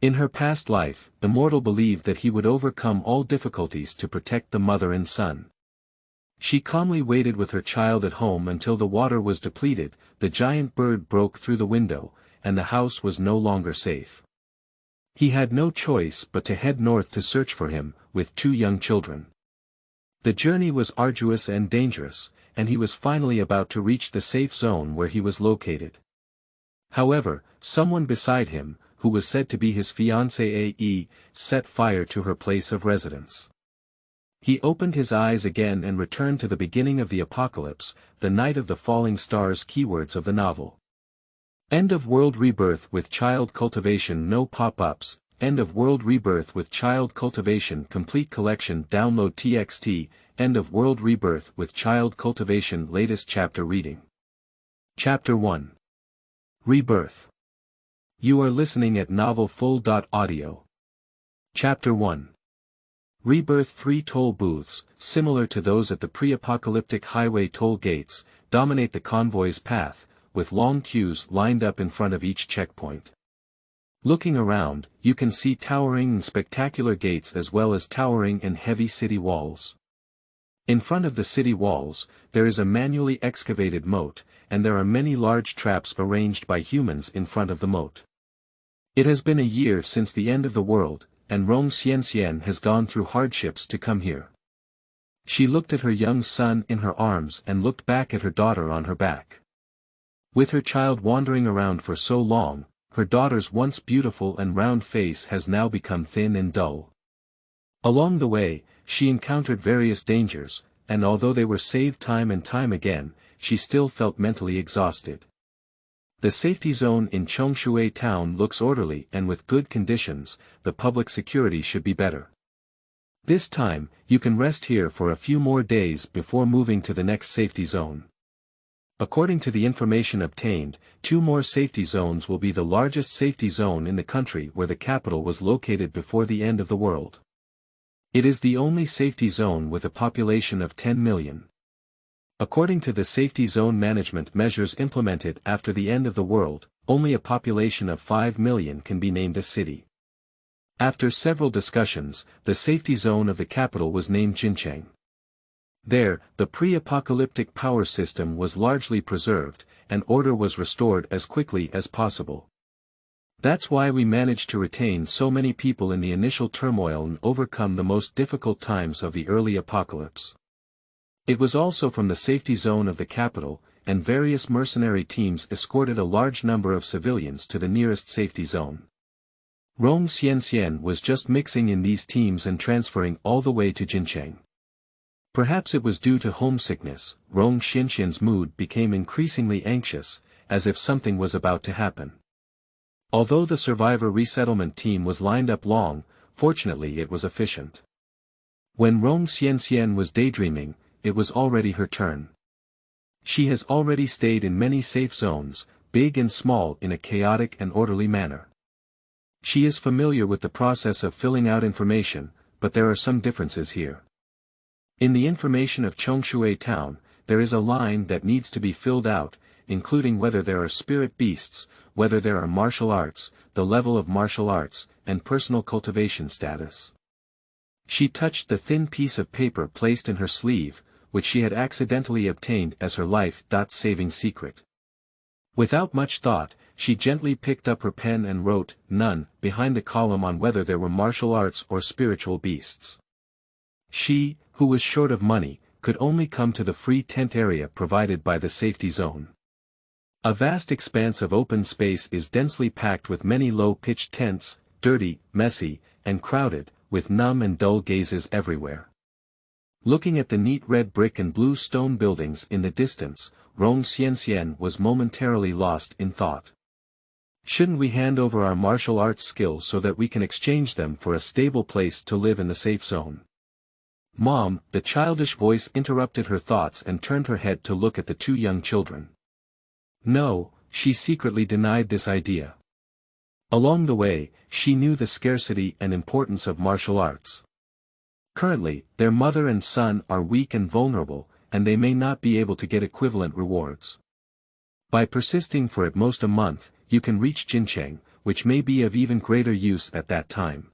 In her past life, Immortal believed that he would overcome all difficulties to protect the mother and son. She calmly waited with her child at home until the water was depleted, the giant bird broke through the window, and the house was no longer safe. He had no choice but to head north to search for him, with 2 young children. The journey was arduous and dangerous, and he was finally about to reach the safe zone where he was located. However, someone beside him, who was said to be his fiancée, set fire to her place of residence. He opened his eyes again and returned to the beginning of the apocalypse, the night of the falling stars. Keywords of the novel. End of world rebirth with child cultivation. No pop-ups. End of world rebirth with child cultivation. Complete collection. Download TXT. End of world rebirth with child cultivation. Latest chapter reading. Chapter 1. Rebirth. You are listening at novelfull.audio. Chapter 1. Rebirth. 3 toll booths, similar to those at the pre-apocalyptic highway toll gates, dominate the convoy's path, with long queues lined up in front of each checkpoint. Looking around, you can see towering and spectacular gates as well as towering and heavy city walls. In front of the city walls, there is a manually excavated moat, and there are many large traps arranged by humans in front of the moat. It has been a year since the end of the world, and Rune has gone through hardships to come here. She looked at her young son in her arms and looked back at her daughter on her back. With her child wandering around for so long, her daughter's once beautiful and round face has now become thin and dull. Along the way, she encountered various dangers, and although they were saved time and time again, she still felt mentally exhausted. The safety zone in Chongshui town looks orderly and with good conditions. The public security should be better. This time, you can rest here for a few more days before moving to the next safety zone. According to the information obtained, 2 more safety zones will be the largest safety zone in the country where the capital was located before the end of the world. It is the only safety zone with a population of 10 million. According to the safety zone management measures implemented after the end of the world, only a population of 5 million can be named a city. After several discussions, the safety zone of the capital was named Jincheng. There, the pre-apocalyptic power system was largely preserved, and order was restored as quickly as possible. That's why we managed to retain so many people in the initial turmoil and overcome the most difficult times of the early apocalypse. It was also from the safety zone of the capital, and various mercenary teams escorted a large number of civilians to the nearest safety zone. Rong Xianxian was just mixing in these teams and transferring all the way to Jincheng. Perhaps it was due to homesickness, Rong Xianxian's mood became increasingly anxious, as if something was about to happen. Although the survivor resettlement team was lined up long, fortunately it was efficient. When Rong Xianxian was daydreaming, it was already her turn. She has already stayed in many safe zones, big and small, in a chaotic and orderly manner. She is familiar with the process of filling out information, but there are some differences here. In the information of Chongshui town, there is a line that needs to be filled out, including whether there are spirit beasts, whether there are martial arts, the level of martial arts, and personal cultivation status. She touched the thin piece of paper placed in her sleeve, which she had accidentally obtained as her life-saving secret. Without much thought, she gently picked up her pen and wrote, "None," behind the column on whether there were martial arts or spiritual beasts. She, who was short of money, could only come to the free tent area provided by the safety zone. A vast expanse of open space is densely packed with many low-pitched tents, dirty, messy, and crowded, with numb and dull gazes everywhere. Looking at the neat red brick and blue stone buildings in the distance, Rong Xianxian was momentarily lost in thought. Shouldn't we hand over our martial arts skills so that we can exchange them for a stable place to live in the safe zone? Mom, the childish voice interrupted her thoughts and turned her head to look at the 2 young children. No, she secretly denied this idea. Along the way, she knew the scarcity and importance of martial arts. Currently, their mother and son are weak and vulnerable, and they may not be able to get equivalent rewards. By persisting for at most a month, you can reach Jincheng, which may be of even greater use at that time.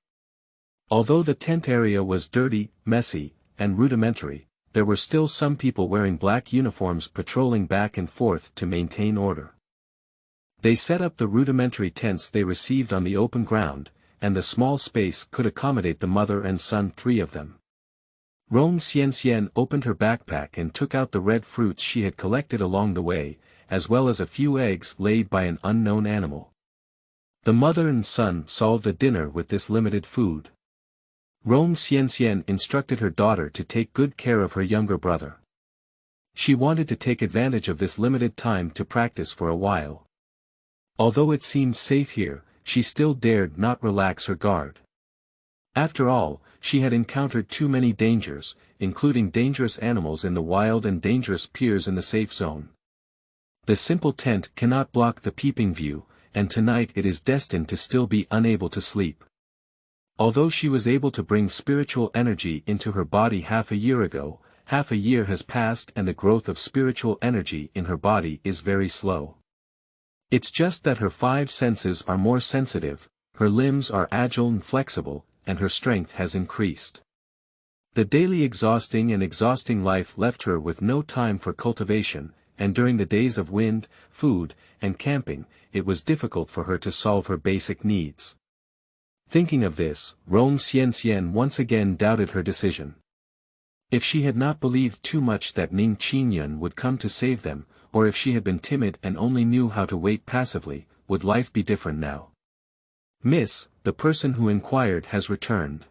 Although the tent area was dirty, messy, and rudimentary, there were still some people wearing black uniforms patrolling back and forth to maintain order. They set up the rudimentary tents they received on the open ground, and the small space could accommodate the mother and son, 3 of them. Rong Xianxian opened her backpack and took out the red fruits she had collected along the way, as well as a few eggs laid by an unknown animal. The mother and son solved a dinner with this limited food. Rong Xianxian instructed her daughter to take good care of her younger brother. She wanted to take advantage of this limited time to practice for a while. Although it seemed safe here, she still dared not relax her guard. After all, she had encountered too many dangers, including dangerous animals in the wild and dangerous peers in the safe zone. The simple tent cannot block the peeping view, and tonight it is destined to still be unable to sleep. Although she was able to bring spiritual energy into her body half a year ago, half a year has passed and the growth of spiritual energy in her body is very slow. It's just that her 5 senses are more sensitive, her limbs are agile and flexible, and her strength has increased. The daily exhausting life left her with no time for cultivation, and during the days of wind, food, and camping, it was difficult for her to solve her basic needs. Thinking of this, Rong Xianxian once again doubted her decision. If she had not believed too much that Ning Qingyun would come to save them, or if she had been timid and only knew how to wait passively, would life be different now? Miss, the person who inquired has returned.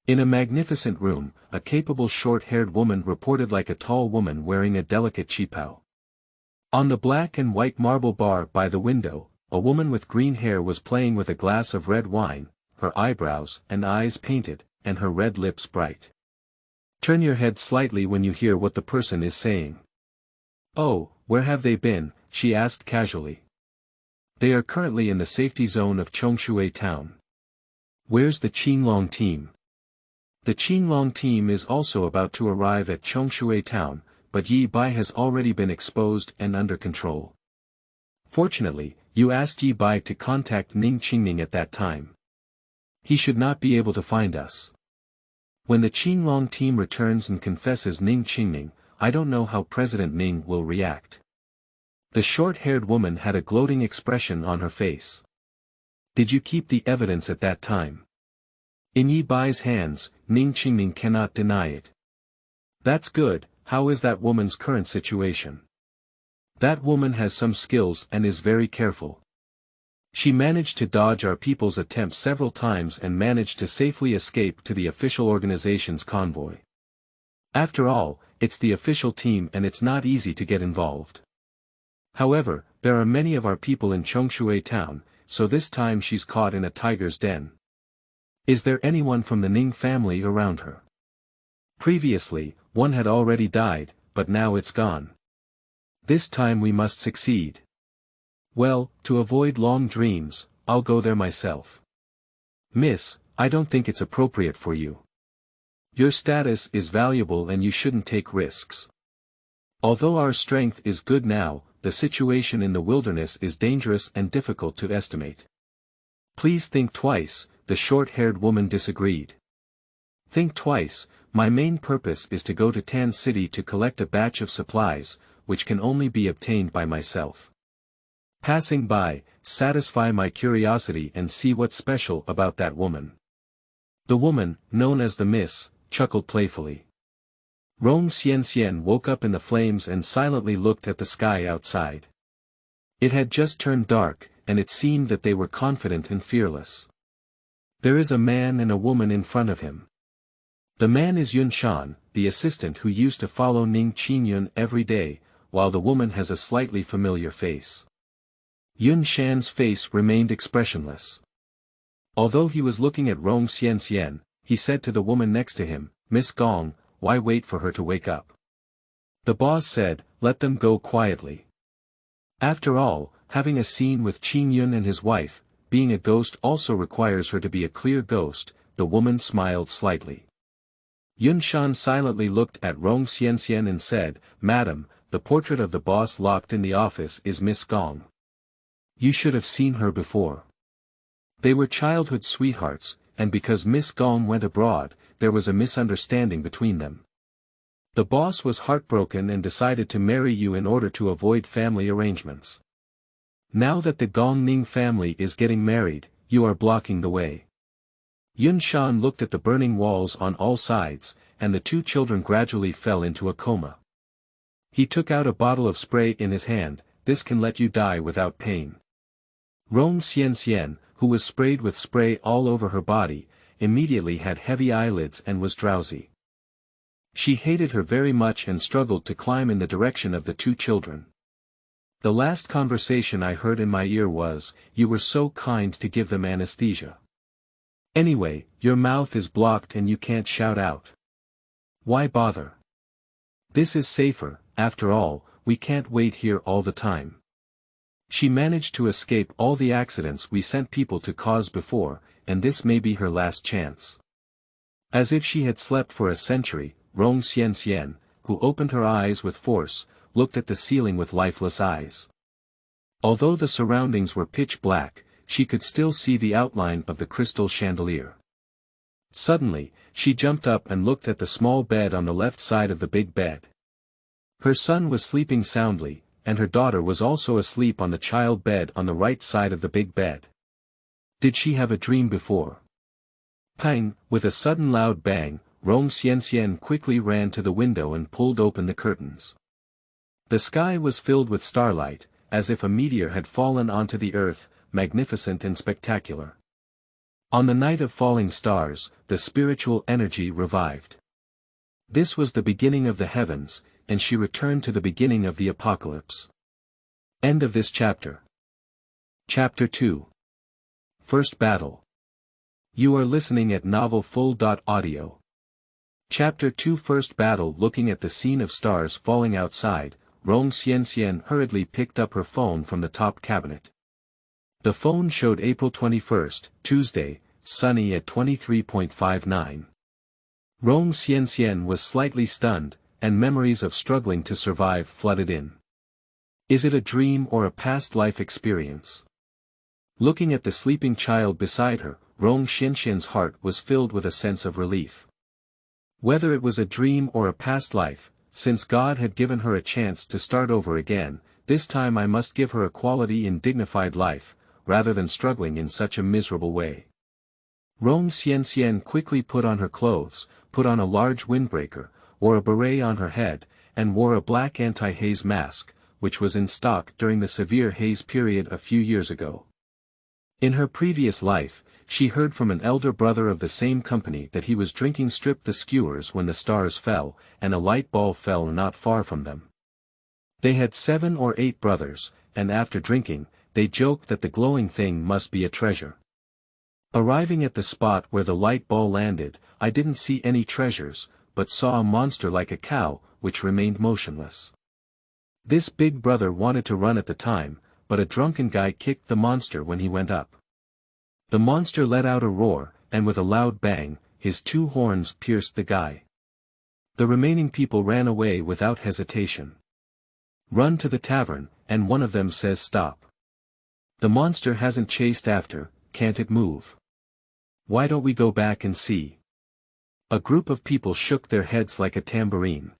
In a magnificent room, a capable short-haired woman reported like a tall woman wearing a delicate qipao. On the black and white marble bar by the window, a woman with green hair was playing with a glass of red wine, her eyebrows and eyes painted, and her red lips bright. Turn your head slightly when you hear what the person is saying. Oh, where have they been? She asked casually. They are currently in the safety zone of Chongshui town. Where's the Qinglong team? The Qinglong team is also about to arrive at Chongshui town, but Yi Bai has already been exposed and under control. Fortunately, you asked Yi Bai to contact Ning Qingning at that time. He should not be able to find us. When the Qinglong team returns and confesses Ning Qingning, I don't know how President Ning will react. The short-haired woman had a gloating expression on her face. Did you keep the evidence at that time? In Yi Bai's hands, Ning Qingning cannot deny it. That's good. How is that woman's current situation? That woman has some skills and is very careful. She managed to dodge our people's attempts several times and managed to safely escape to the official organization's convoy. After all, it's the official team and it's not easy to get involved. However, there are many of our people in Chongshui town, so this time she's caught in a tiger's den. Is there anyone from the Ning family around her? Previously, one had already died, but now it's gone. This time we must succeed. Well, to avoid long dreams, I'll go there myself. Miss, I don't think it's appropriate for you. Your status is valuable and you shouldn't take risks. Although our strength is good now, the situation in the wilderness is dangerous and difficult to estimate. Please think twice, the short-haired woman disagreed. Think twice. My main purpose is to go to Tan City to collect a batch of supplies, which can only be obtained by myself. Passing by, satisfy my curiosity and see what's special about that woman. The woman, known as the Miss, chuckled playfully. Rong Xianxian woke up in the flames and silently looked at the sky outside. It had just turned dark, and it seemed that they were confident and fearless. There is a man and a woman in front of him. The man is Yun Shan, the assistant who used to follow Ning Qingyun every day, while the woman has a slightly familiar face. Yun Shan's face remained expressionless. Although he was looking at Rong Xianxian, he said to the woman next to him, Miss Gong, why wait for her to wake up? The boss said, let them go quietly. After all, having a scene with Qingyun and his wife, being a ghost also requires her to be a clear ghost. The woman smiled slightly. Yun Shan silently looked at Rong Xianxian and said, Madam, the portrait of the boss locked in the office is Miss Gong. You should have seen her before. They were childhood sweethearts, and because Miss Gong went abroad, there was a misunderstanding between them. The boss was heartbroken and decided to marry you in order to avoid family arrangements. Now that the Gong Ning family is getting married, you are blocking the way. Yun Shan looked at the burning walls on all sides, and the two children gradually fell into a coma. He took out a bottle of spray in his hand. This can let you die without pain. Rong Xian, who was sprayed with spray all over her body, immediately had heavy eyelids and was drowsy. She hated her very much and struggled to climb in the direction of the two children. The last conversation I heard in my ear was, "You were so kind to give them anesthesia. Anyway, your mouth is blocked and you can't shout out. Why bother? This is safer, after all, we can't wait here all the time." She managed to escape all the accidents we sent people to cause before, and this may be her last chance. As if she had slept for a century, Rong Xian, who opened her eyes with force, looked at the ceiling with lifeless eyes. Although the surroundings were pitch black, she could still see the outline of the crystal chandelier. Suddenly, she jumped up and looked at the small bed on the left side of the big bed. Her son was sleeping soundly, and her daughter was also asleep on the child bed on the right side of the big bed. Did she have a dream before? Pang! With a sudden loud bang, Rong Xian quickly ran to the window and pulled open the curtains. The sky was filled with starlight, as if a meteor had fallen onto the earth, magnificent and spectacular. On the night of falling stars, the spiritual energy revived. This was the beginning of the heavens, and she returned to the beginning of the apocalypse. End of this chapter. Chapter 2. First Battle. You are listening at novelfull.audio. Chapter 2 First Battle. Looking at the scene of stars falling outside, Rong Xian hurriedly picked up her phone from the top cabinet. The phone showed April 21st, Tuesday, sunny at 23.59. Rong Xian was slightly stunned, and memories of struggling to survive flooded in. Is it a dream or a past life experience? Looking at the sleeping child beside her, Rong Xian's heart was filled with a sense of relief. Whether it was a dream or a past life, since God had given her a chance to start over again, this time I must give her a quality and dignified life, rather than struggling in such a miserable way. Rong Xian quickly put on her clothes, put on a large windbreaker, wore a beret on her head, and wore a black anti-haze mask, which was in stock during the severe haze period a few years ago. In her previous life, she heard from an elder brother of the same company that he was drinking stripped the skewers when the stars fell, and a light ball fell not far from them. They had 7 or 8 brothers, and after drinking, they joked that the glowing thing must be a treasure. Arriving at the spot where the light ball landed, I didn't see any treasures, but saw a monster like a cow, which remained motionless. This big brother wanted to run at the time, but a drunken guy kicked the monster when he went up. The monster let out a roar, and with a loud bang, his 2 horns pierced the guy. The remaining people ran away without hesitation. Run to the tavern, and one of them says stop. The monster hasn't chased after, can't it move? Why don't we go back and see? A group of people shook their heads like a tambourine.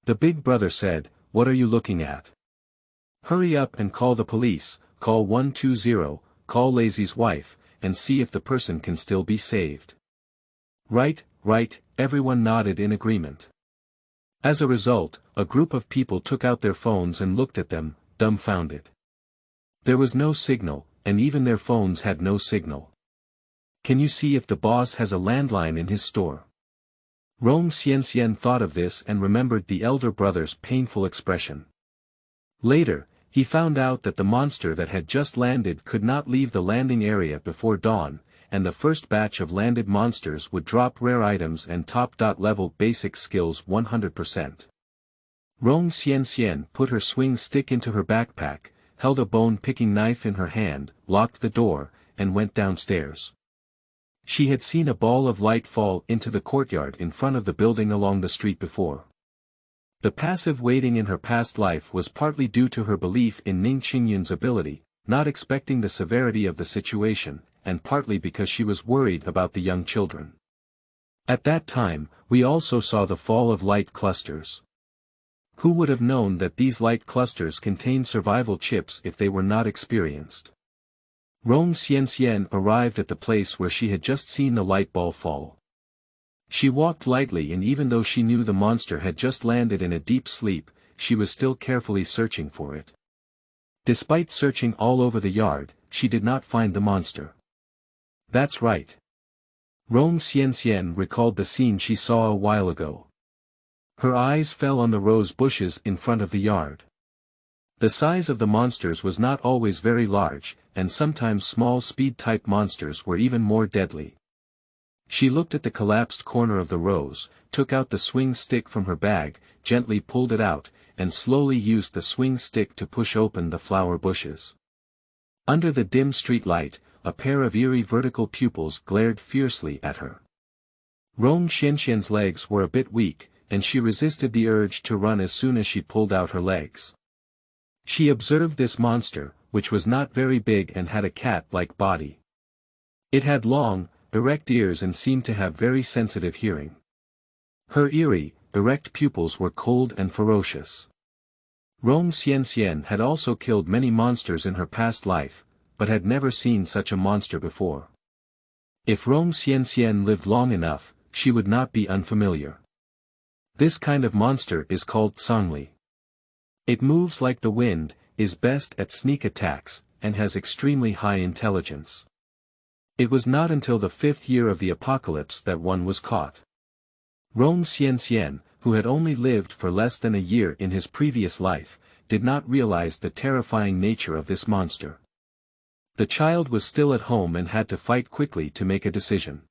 The big brother said, what are you looking at? Hurry up and call the police, call 120, call Lazy's wife, and see if the person can still be saved. Right, everyone nodded in agreement. As a result, a group of people took out their phones and looked at them, dumbfounded. There was no signal, and even their phones had no signal. Can you see if the boss has a landline in his store? Rong Xian thought of this and remembered the elder brother's painful expression. Later, he found out that the monster that had just landed could not leave the landing area before dawn, and the first batch of landed monsters would drop rare items and top-level basic skills 100%. Rong Xian put her swing stick into her backpack, held a bone-picking knife in her hand, locked the door, and went downstairs. She had seen a ball of light fall into the courtyard in front of the building along the street before. The passive waiting in her past life was partly due to her belief in Ning Qingyun's ability, not expecting the severity of the situation, and partly because she was worried about the young children. At that time, we also saw the fall of light clusters. Who would have known that these light clusters contained survival chips if they were not experienced? Rong Xianxian arrived at the place where she had just seen the light ball fall. She walked lightly, and even though she knew the monster had just landed in a deep sleep, she was still carefully searching for it. Despite searching all over the yard, she did not find the monster. That's right. Rong Xianxian recalled the scene she saw a while ago. Her eyes fell on the rose bushes in front of the yard. The size of the monsters was not always very large, and sometimes small speed-type monsters were even more deadly. She looked at the collapsed corner of the rose, took out the swing stick from her bag, gently pulled it out, and slowly used the swing stick to push open the flower bushes. Under the dim street light, a pair of eerie vertical pupils glared fiercely at her. Rong Xianxian's legs were a bit weak, and she resisted the urge to run as soon as she pulled out her legs. She observed this monster, which was not very big and had a cat-like body. It had long, erect ears and seemed to have very sensitive hearing. Her eerie, erect pupils were cold and ferocious. Rong Xianxian had also killed many monsters in her past life, but had never seen such a monster before. If Rong Xianxian lived long enough, she would not be unfamiliar. This kind of monster is called Songli. It moves like the wind, is best at sneak attacks, and has extremely high intelligence. It was not until the 5th year of the apocalypse that one was caught. Rong Xianxian, who had only lived for less than a year in his previous life, did not realize the terrifying nature of this monster. The child was still at home and had to fight quickly to make a decision.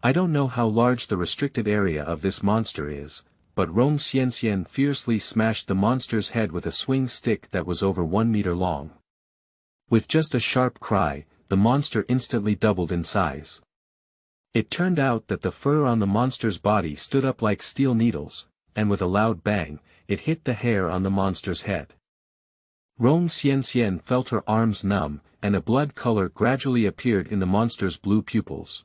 I don't know how large the restricted area of this monster is, but Rong Xianxian fiercely smashed the monster's head with a swing stick that was over 1 meter long. With just a sharp cry, the monster instantly doubled in size. It turned out that the fur on the monster's body stood up like steel needles, and with a loud bang, it hit the hair on the monster's head. Rong Xianxian felt her arms numb, and a blood color gradually appeared in the monster's blue pupils.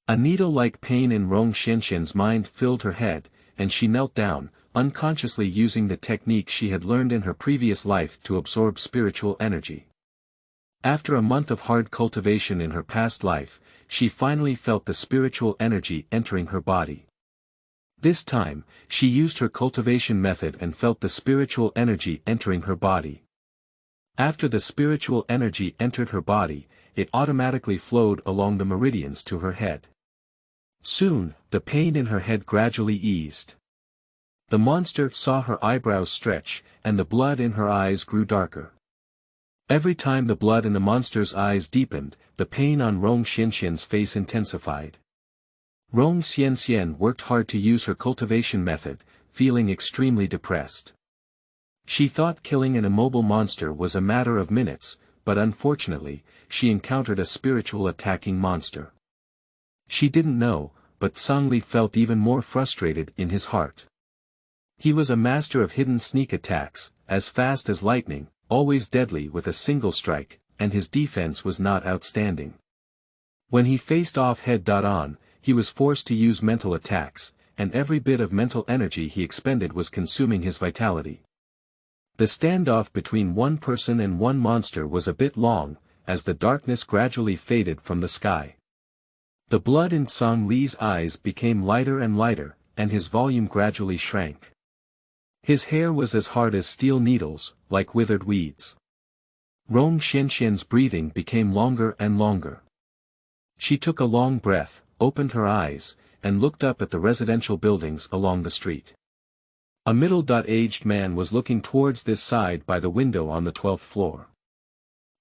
A needle-like pain in Rong Xianxian's mind filled her head, and she knelt down, unconsciously using the technique she had learned in her previous life to absorb spiritual energy. After a month of hard cultivation in her past life, she finally felt the spiritual energy entering her body. This time, she used her cultivation method and felt the spiritual energy entering her body. After the spiritual energy entered her body, it automatically flowed along the meridians to her head. Soon, the pain in her head gradually eased. The monster saw her eyebrows stretch, and the blood in her eyes grew darker. Every time the blood in the monster's eyes deepened, the pain on Rong Xianxian's face intensified. Rong Xianxian worked hard to use her cultivation method, feeling extremely depressed. She thought killing an immobile monster was a matter of minutes, but unfortunately, she encountered a spiritual attacking monster. She didn't know, but Songli felt even more frustrated in his heart. He was a master of hidden sneak attacks, as fast as lightning, always deadly with a single strike, and his defense was not outstanding. When he faced off head-on, he was forced to use mental attacks, and every bit of mental energy he expended was consuming his vitality. The standoff between one person and one monster was a bit long, as the darkness gradually faded from the sky. The blood in Song Li's eyes became lighter and lighter, and his volume gradually shrank. His hair was as hard as steel needles, like withered weeds. Rong Xianxian's breathing became longer and longer. She took a long breath, opened her eyes, and looked up at the residential buildings along the street. A middle-aged man was looking towards this side by the window on the 12th floor.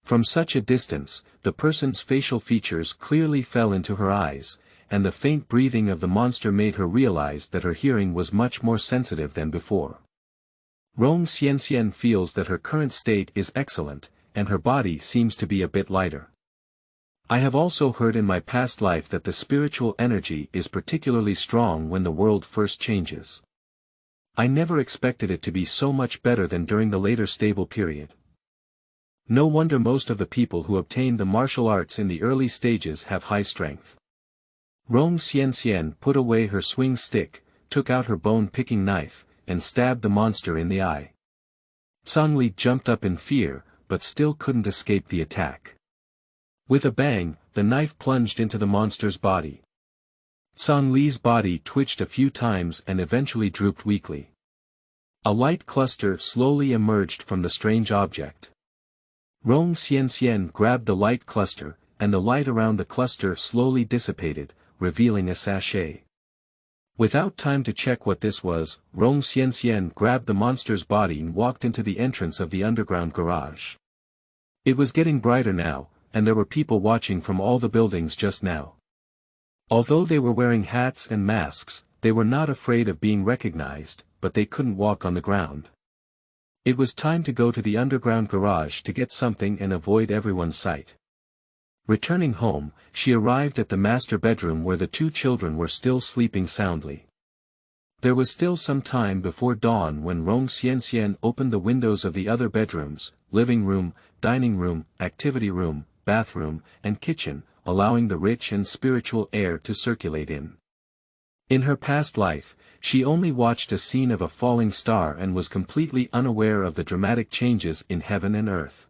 From such a distance, the person's facial features clearly fell into her eyes, and the faint breathing of the monster made her realize that her hearing was much more sensitive than before. Rong Xianxian feels that her current state is excellent, and her body seems to be a bit lighter. I have also heard in my past life that the spiritual energy is particularly strong when the world first changes. I never expected it to be so much better than during the later stable period. No wonder most of the people who obtain the martial arts in the early stages have high strength. Rong Xianxian put away her swing stick, took out her bone-picking knife, and stabbed the monster in the eye. Zhang Li jumped up in fear, but still couldn't escape the attack. With a bang, the knife plunged into the monster's body. Zhang Li's body twitched a few times and eventually drooped weakly. A light cluster slowly emerged from the strange object. Rong Xianxian grabbed the light cluster, and the light around the cluster slowly dissipated, revealing a sachet. Without time to check what this was, Rong Xianxian grabbed the monster's body and walked into the entrance of the underground garage. It was getting brighter now, and there were people watching from all the buildings just now. Although they were wearing hats and masks, they were not afraid of being recognized, but they couldn't walk on the ground. It was time to go to the underground garage to get something and avoid everyone's sight. Returning home, she arrived at the master bedroom where the two children were still sleeping soundly. There was still some time before dawn when Rong Xianxian opened the windows of the other bedrooms, living room, dining room, activity room, bathroom, and kitchen, allowing the rich and spiritual air to circulate in. In her past life, she only watched a scene of a falling star and was completely unaware of the dramatic changes in heaven and earth.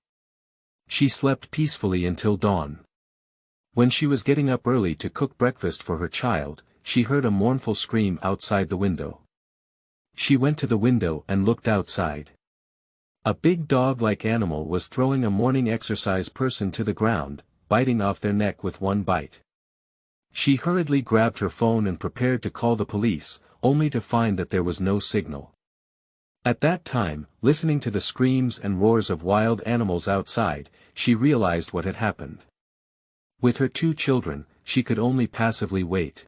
She slept peacefully until dawn. When she was getting up early to cook breakfast for her child, she heard a mournful scream outside the window. She went to the window and looked outside. A big dog-like animal was throwing a morning exercise person to the ground, biting off their neck with one bite. She hurriedly grabbed her phone and prepared to call the police, only to find that there was no signal. At that time, listening to the screams and roars of wild animals outside, she realized what had happened. With her two children, she could only passively wait.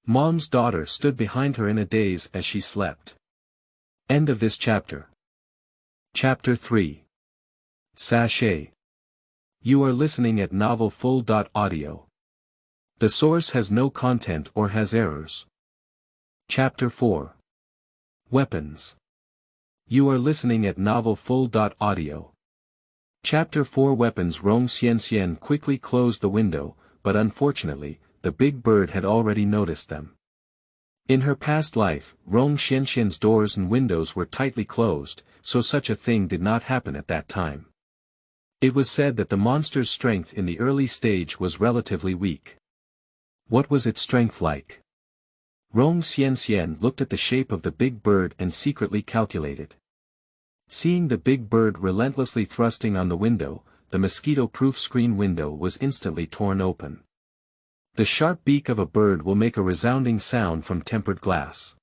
Mom's daughter stood behind her in a daze as she slept. End of this chapter. Chapter 3. Sachet. You are listening at novelfull.audio. The source has no content or has errors. Chapter 4. Weapons. You are listening at novelfull.audio. Chapter 4 Weapons. Rong Xianxian quickly closed the window, but unfortunately, the big bird had already noticed them. In her past life, Rong Xianxian's doors and windows were tightly closed, so such a thing did not happen at that time. It was said that the monster's strength in the early stage was relatively weak. What was its strength like? Rong Xianxian looked at the shape of the big bird and secretly calculated. Seeing the big bird relentlessly thrusting on the window, the mosquito-proof screen window was instantly torn open. The sharp beak of a bird will make a resounding sound from tempered glass.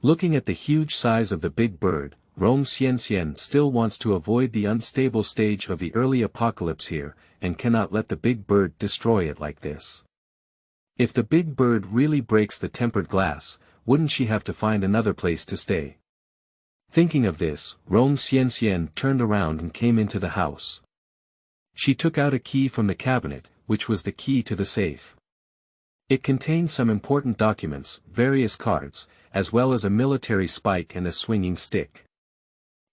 Looking at the huge size of the big bird, Rong Xianxian still wants to avoid the unstable stage of the early apocalypse here, and cannot let the big bird destroy it like this. If the big bird really breaks the tempered glass, wouldn't she have to find another place to stay? Thinking of this, Rong Xianxian turned around and came into the house. She took out a key from the cabinet, which was the key to the safe. It contained some important documents, various cards, as well as a military spike and a swinging stick.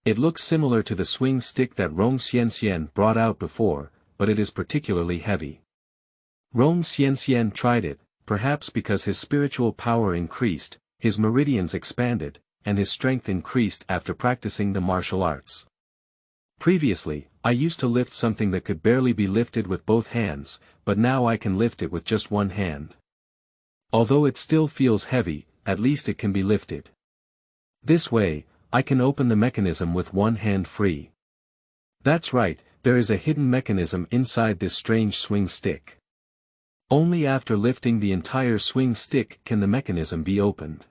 It looks similar to the swing stick that Rong Xianxian brought out before, but it is particularly heavy. Rong Xianxian tried it, perhaps because his spiritual power increased, his meridians expanded, and his strength increased after practicing the martial arts. Previously, I used to lift something that could barely be lifted with both hands, but now I can lift it with just one hand. Although it still feels heavy, at least it can be lifted. This way, I can open the mechanism with one hand free. That's right, there is a hidden mechanism inside this strange swing stick. Only after lifting the entire swing stick can the mechanism be opened.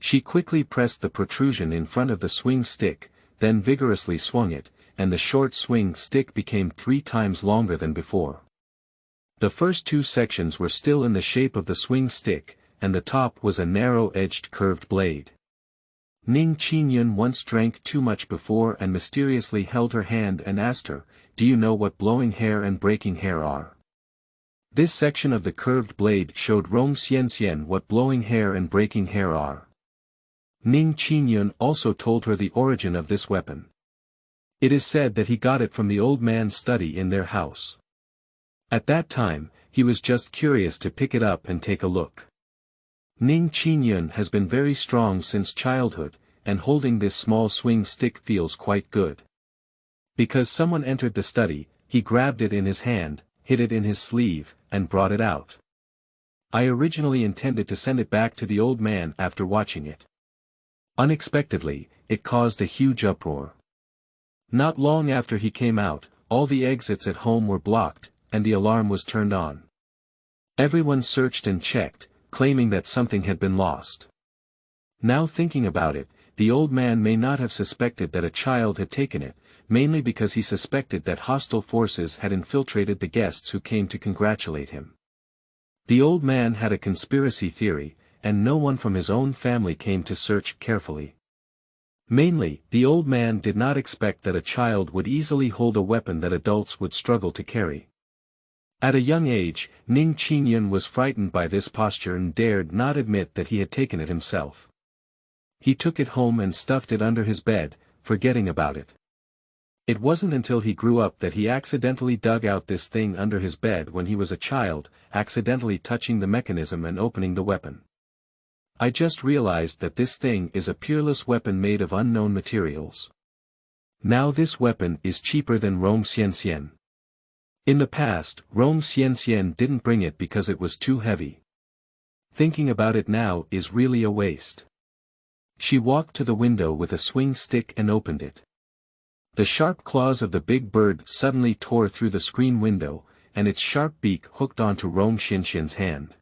She quickly pressed the protrusion in front of the swing stick, then vigorously swung it, and the short swing stick became 3 times longer than before. The first 2 sections were still in the shape of the swing stick, and the top was a narrow-edged curved blade. Ning Qingyun once drank too much before and mysteriously held her hand and asked her, "Do you know what blowing hair and breaking hair are?" This section of the curved blade showed Rong Xianxian what blowing hair and breaking hair are. Ning Qingyun also told her the origin of this weapon. It is said that he got it from the old man's study in their house. At that time, he was just curious to pick it up and take a look. Ning Qingyun has been very strong since childhood, and holding this small swing stick feels quite good. Because someone entered the study, he grabbed it in his hand, hid it in his sleeve, and brought it out. I originally intended to send it back to the old man after watching it. Unexpectedly, it caused a huge uproar. Not long after he came out, all the exits at home were blocked, and the alarm was turned on. Everyone searched and checked, claiming that something had been lost. Now thinking about it, the old man may not have suspected that a child had taken it, mainly because he suspected that hostile forces had infiltrated the guests who came to congratulate him. The old man had a conspiracy theory, and no one from his own family came to search carefully. Mainly, the old man did not expect that a child would easily hold a weapon that adults would struggle to carry. At a young age, Ning Qingyun was frightened by this posture and dared not admit that he had taken it himself. He took it home and stuffed it under his bed, forgetting about it. It wasn't until he grew up that he accidentally dug out this thing under his bed when he was a child, accidentally touching the mechanism and opening the weapon. I just realized that this thing is a peerless weapon made of unknown materials. Now this weapon is cheaper than Rome Xianxian. In the past, Rome Xianxian didn't bring it because it was too heavy. Thinking about it now is really a waste. She walked to the window with a swing stick and opened it. The sharp claws of the big bird suddenly tore through the screen window, and its sharp beak hooked onto Rome Xianxian's hand.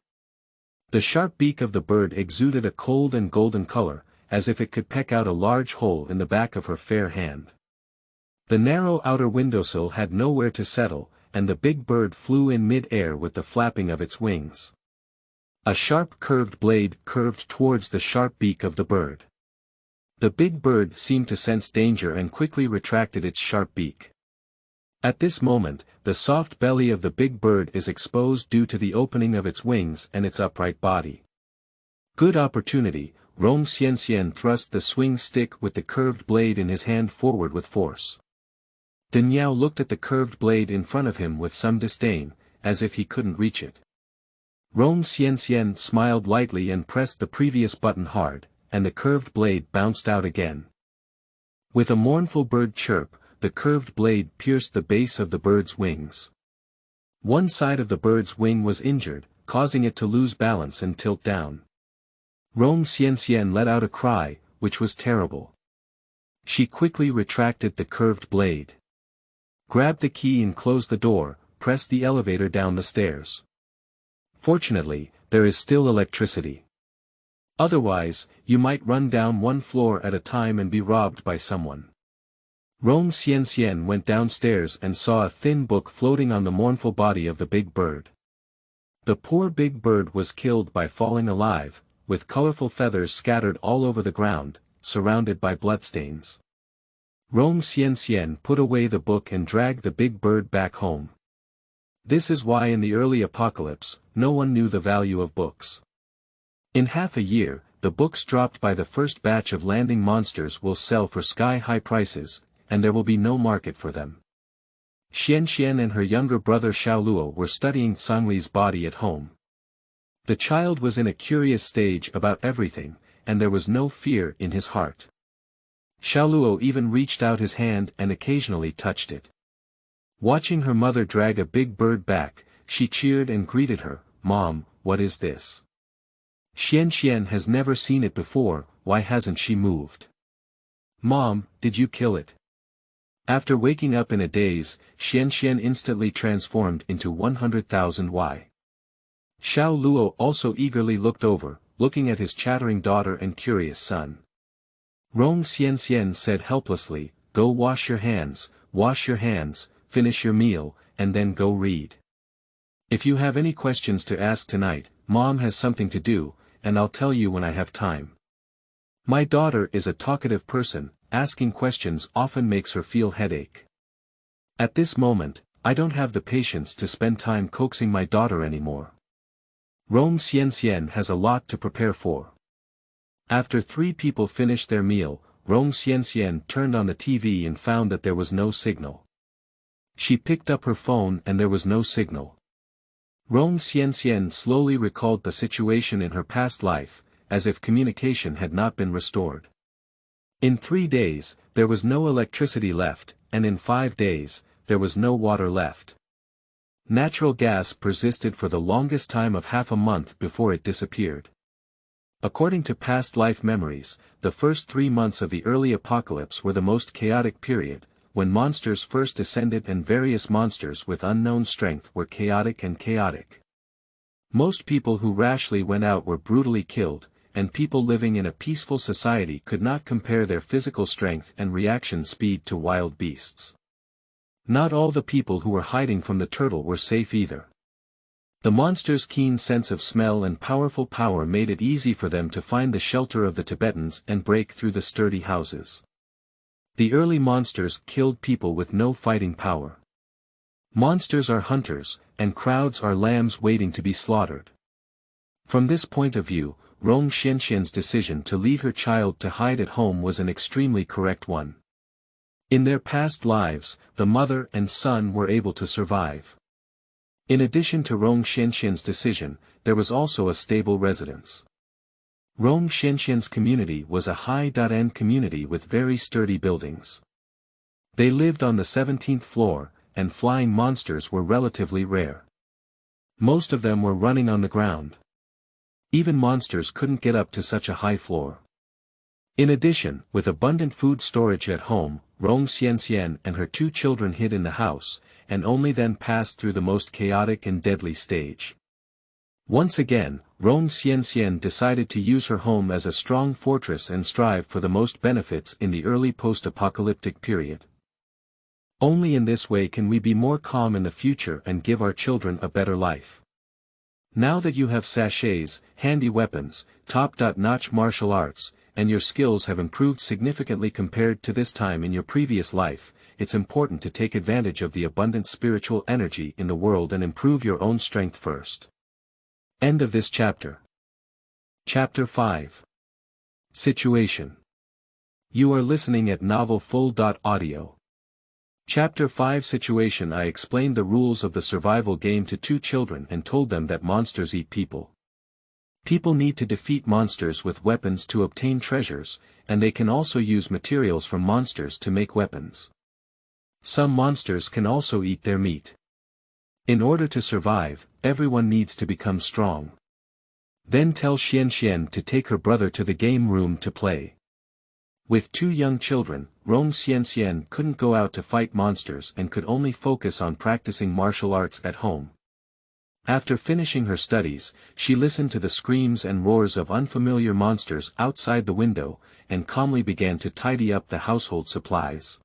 The sharp beak of the bird exuded a cold and golden color, as if it could peck out a large hole in the back of her fair hand. The narrow outer windowsill had nowhere to settle, and the big bird flew in mid-air with the flapping of its wings. A sharp curved blade curved towards the sharp beak of the bird. The big bird seemed to sense danger and quickly retracted its sharp beak. At this moment, the soft belly of the big bird is exposed due to the opening of its wings and its upright body. Good opportunity, Rome Xianxian thrust the swing stick with the curved blade in his hand forward with force. Deng Yao looked at the curved blade in front of him with some disdain, as if he couldn't reach it. Rome Xianxian smiled lightly and pressed the previous button hard, and the curved blade bounced out again. With a mournful bird chirp, the curved blade pierced the base of the bird's wings. One side of the bird's wing was injured, causing it to lose balance and tilt down. Rome Xianxian let out a cry, which was terrible. She quickly retracted the curved blade. Grabbed the key and closed the door, pressed the elevator down the stairs. Fortunately, there is still electricity. Otherwise, you might run down one floor at a time and be robbed by someone. Rome Xianxian went downstairs and saw a thin book floating on the mournful body of the big bird. The poor big bird was killed by falling alive, with colorful feathers scattered all over the ground, surrounded by bloodstains. Rome Xianxian put away the book and dragged the big bird back home. This is why in the early apocalypse, no one knew the value of books. In half a year, the books dropped by the first batch of landing monsters will sell for sky-high prices, and there will be no market for them. Xianxian and her younger brother Xiaoluo were studying Sangli's body at home. The child was in a curious stage about everything, and there was no fear in his heart. Xiaoluo even reached out his hand and occasionally touched it. Watching her mother drag a big bird back, she cheered and greeted her, "Mom, what is this?" Xianxian has never seen it before, why hasn't she moved? "Mom, did you kill it?" After waking up in a daze, Xianxian instantly transformed into 100,000 Y. Xiaoluo also eagerly looked over, looking at his chattering daughter and curious son. Rome Xianxian said helplessly, "Go wash your hands, finish your meal, and then go read. If you have any questions to ask tonight, Mom has something to do, and I'll tell you when I have time." My daughter is a talkative person, asking questions often makes her feel headache. At this moment, I don't have the patience to spend time coaxing my daughter anymore. Rome Xianxian has a lot to prepare for. After 3 people finish their meal, Rong Xianxian turned on the TV and found that there was no signal. She picked up her phone and there was no signal. Rong Xianxian slowly recalled the situation in her past life, as if communication had not been restored. In 3 days, there was no electricity left, and in 5 days, there was no water left. Natural gas persisted for the longest time of half a month before it disappeared. According to past life memories, the first 3 months of the early apocalypse were the most chaotic period, when monsters first descended and various monsters with unknown strength were chaotic. Most people who rashly went out were brutally killed, and people living in a peaceful society could not compare their physical strength and reaction speed to wild beasts. Not all the people who were hiding from the turtle were safe either. The monster's keen sense of smell and powerful power made it easy for them to find the shelter of the Tibetans and break through the sturdy houses. The early monsters killed people with no fighting power. Monsters are hunters, and crowds are lambs waiting to be slaughtered. From this point of view, Rong Xianxian's decision to leave her child to hide at home was an extremely correct one. In their past lives, the mother and son were able to survive. In addition to Rong Xianxian's decision, there was also a stable residence. Rong Xianxian's community was a high-end community with very sturdy buildings. They lived on the 17th floor, and flying monsters were relatively rare. Most of them were running on the ground. Even monsters couldn't get up to such a high floor. In addition, with abundant food storage at home, Rong Xianxian and her 2 children hid in the house, and only then passed through the most chaotic and deadly stage. Once again, Rong Xianxian decided to use her home as a strong fortress and strive for the most benefits in the early post-apocalyptic period. Only in this way can we be more calm in the future and give our children a better life. Now that you have sachets, handy weapons, top-notch martial arts, and your skills have improved significantly compared to this time in your previous life, it's important to take advantage of the abundant spiritual energy in the world and improve your own strength first. End of this chapter. Chapter 5. Situation. You are listening at novelfull.audio. Chapter 5 Situation. I explained the rules of the survival game to 2 children and told them that monsters eat people. People need to defeat monsters with weapons to obtain treasures, and they can also use materials from monsters to make weapons. Some monsters can also eat their meat. In order to survive, everyone needs to become strong. Then tell Xianxian to take her brother to the game room to play. With 2 young children, Rong Xianxian couldn't go out to fight monsters and could only focus on practicing martial arts at home. After finishing her studies, she listened to the screams and roars of unfamiliar monsters outside the window, and calmly began to tidy up the household supplies.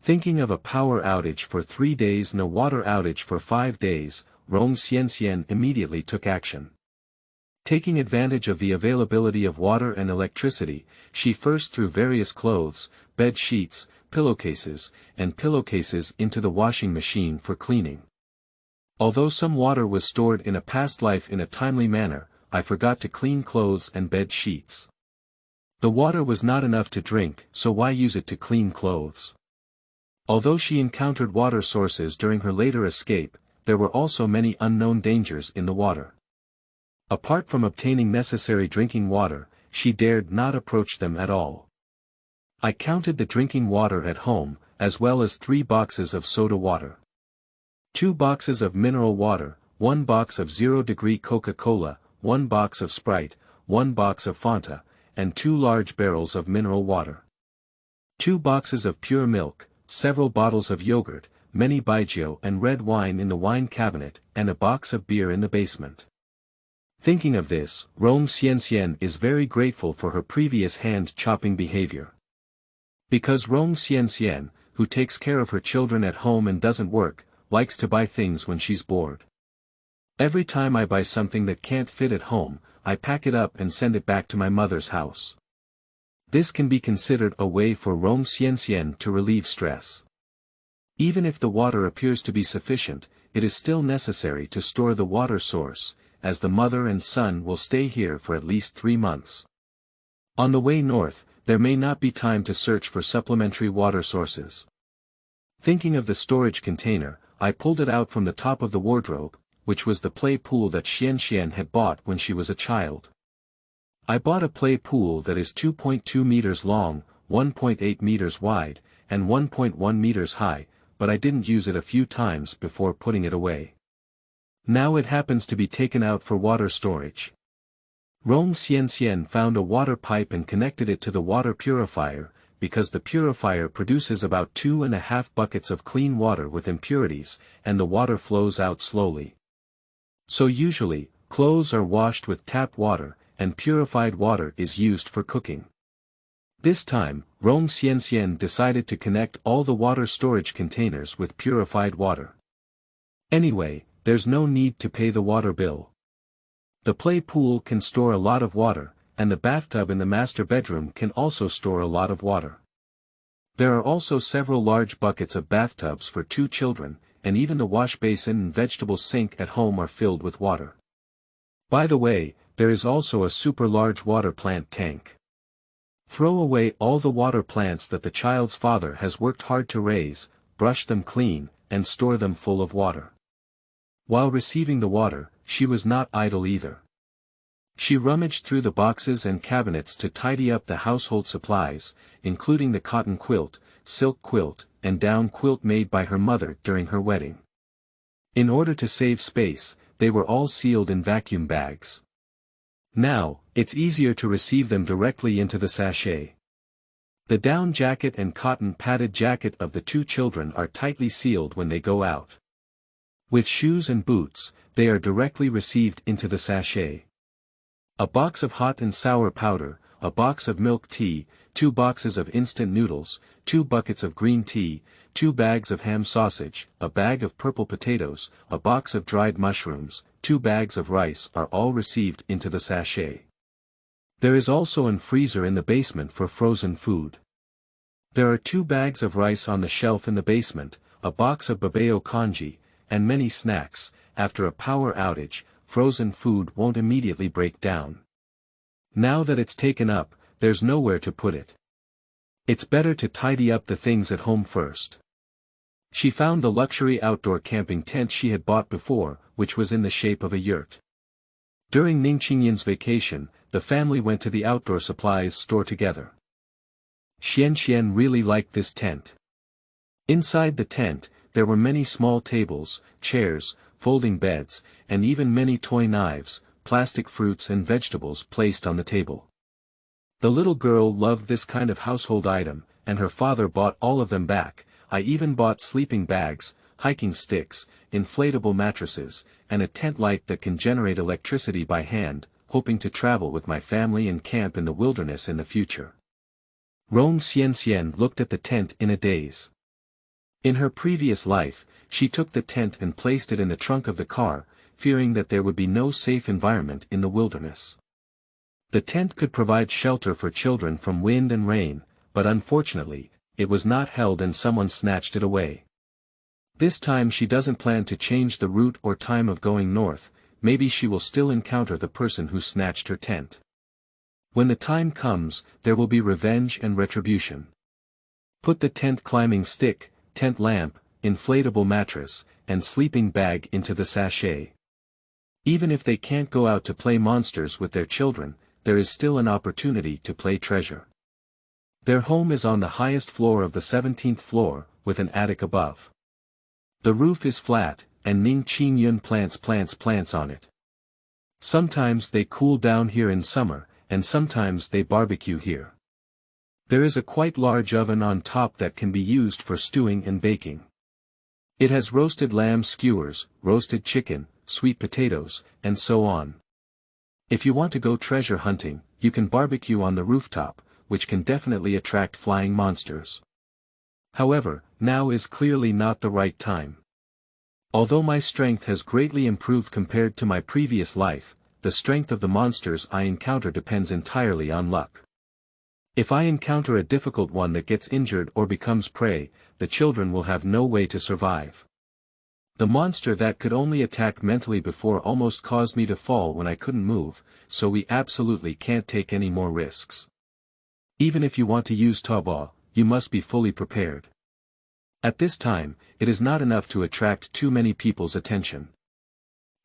Thinking of a power outage for 3 days and a water outage for 5 days, Rong Xianxian immediately took action. Taking advantage of the availability of water and electricity, she first threw various clothes, bed sheets, pillowcases into the washing machine for cleaning. Although some water was stored in a past life in a timely manner, I forgot to clean clothes and bed sheets. The water was not enough to drink, so why use it to clean clothes? Although she encountered water sources during her later escape, there were also many unknown dangers in the water. Apart from obtaining necessary drinking water, she dared not approach them at all. I counted the drinking water at home, as well as 3 boxes of soda water. 2 boxes of mineral water, 1 box of 0-degree Coca-Cola, 1 box of Sprite, 1 box of Fanta, and 2 large barrels of mineral water. 2 boxes of pure milk, several bottles of yogurt, many baijiu and red wine in the wine cabinet, and a box of beer in the basement. Thinking of this, Rong Xianxian is very grateful for her previous hand-chopping behavior. Because Rong Xianxian, who takes care of her children at home and doesn't work, likes to buy things when she's bored. Every time I buy something that can't fit at home, I pack it up and send it back to my mother's house. This can be considered a way for Rong Xianxian to relieve stress. Even if the water appears to be sufficient, it is still necessary to store the water source, as the mother and son will stay here for at least 3 months. On the way north, there may not be time to search for supplementary water sources. Thinking of the storage container, I pulled it out from the top of the wardrobe, which was the play pool that Xian had bought when she was a child. I bought a play pool that is 2.2 meters long, 1.8 meters wide, and 1.1 meters high, but I didn't use it a few times before putting it away. Now it happens to be taken out for water storage. Rong Xian found a water pipe and connected it to the water purifier, because the purifier produces about 2.5 buckets of clean water with impurities, and the water flows out slowly. So usually, clothes are washed with tap water, and purified water is used for cooking. This time, Rong Xian decided to connect all the water storage containers with purified water. Anyway, there's no need to pay the water bill. The play pool can store a lot of water, and the bathtub in the master bedroom can also store a lot of water. There are also several large buckets of bathtubs for 2 children, and even the wash basin and vegetable sink at home are filled with water. By the way, there is also a super large water plant tank. Throw away all the water plants that the child's father has worked hard to raise, brush them clean, and store them full of water. While receiving the water, she was not idle either. She rummaged through the boxes and cabinets to tidy up the household supplies, including the cotton quilt, silk quilt, and down quilt made by her mother during her wedding. In order to save space, they were all sealed in vacuum bags. Now, it's easier to receive them directly into the sachet. The down jacket and cotton padded jacket of the 2 children are tightly sealed when they go out. With shoes and boots, they are directly received into the sachet. A box of hot and sour powder, a box of milk tea, 2 boxes of instant noodles, 2 buckets of green tea, 2 bags of ham sausage, a bag of purple potatoes, a box of dried mushrooms, 2 bags of rice are all received into the sachet. There is also a freezer in the basement for frozen food. There are 2 bags of rice on the shelf in the basement, a box of babao congee, and many snacks. After a power outage, frozen food won't immediately break down. Now that it's taken up, there's nowhere to put it. It's better to tidy up the things at home first. She found the luxury outdoor camping tent she had bought before, which was in the shape of a yurt. During Ningqingyan's vacation, the family went to the outdoor supplies store together. Xian really liked this tent. Inside the tent, there were many small tables, chairs, folding beds, and even many toy knives, plastic fruits and vegetables placed on the table. The little girl loved this kind of household item, and her father bought all of them back. I even bought sleeping bags, hiking sticks, inflatable mattresses, and a tent light that can generate electricity by hand, hoping to travel with my family and camp in the wilderness in the future. Rong Xian looked at the tent in a daze. In her previous life, she took the tent and placed it in the trunk of the car, fearing that there would be no safe environment in the wilderness. The tent could provide shelter for children from wind and rain, but unfortunately, it was not held and someone snatched it away. This time she doesn't plan to change the route or time of going north. Maybe she will still encounter the person who snatched her tent. When the time comes, there will be revenge and retribution. Put the tent climbing stick, tent lamp, inflatable mattress, and sleeping bag into the sachet. Even if they can't go out to play monsters with their children, there is still an opportunity to play treasure. Their home is on the highest floor of the 17th floor, with an attic above. The roof is flat, and Ningqingyan plants on it. Sometimes they cool down here in summer, and sometimes they barbecue here. There is a quite large oven on top that can be used for stewing and baking. It has roasted lamb skewers, roasted chicken, sweet potatoes, and so on. If you want to go treasure hunting, you can barbecue on the rooftop, which can definitely attract flying monsters. However, now is clearly not the right time. Although my strength has greatly improved compared to my previous life, the strength of the monsters I encounter depends entirely on luck. If I encounter a difficult one that gets injured or becomes prey, the children will have no way to survive. The monster that could only attack mentally before almost caused me to fall when I couldn't move, so we absolutely can't take any more risks. Even if you want to use Taobao, you must be fully prepared. At this time, it is not enough to attract too many people's attention.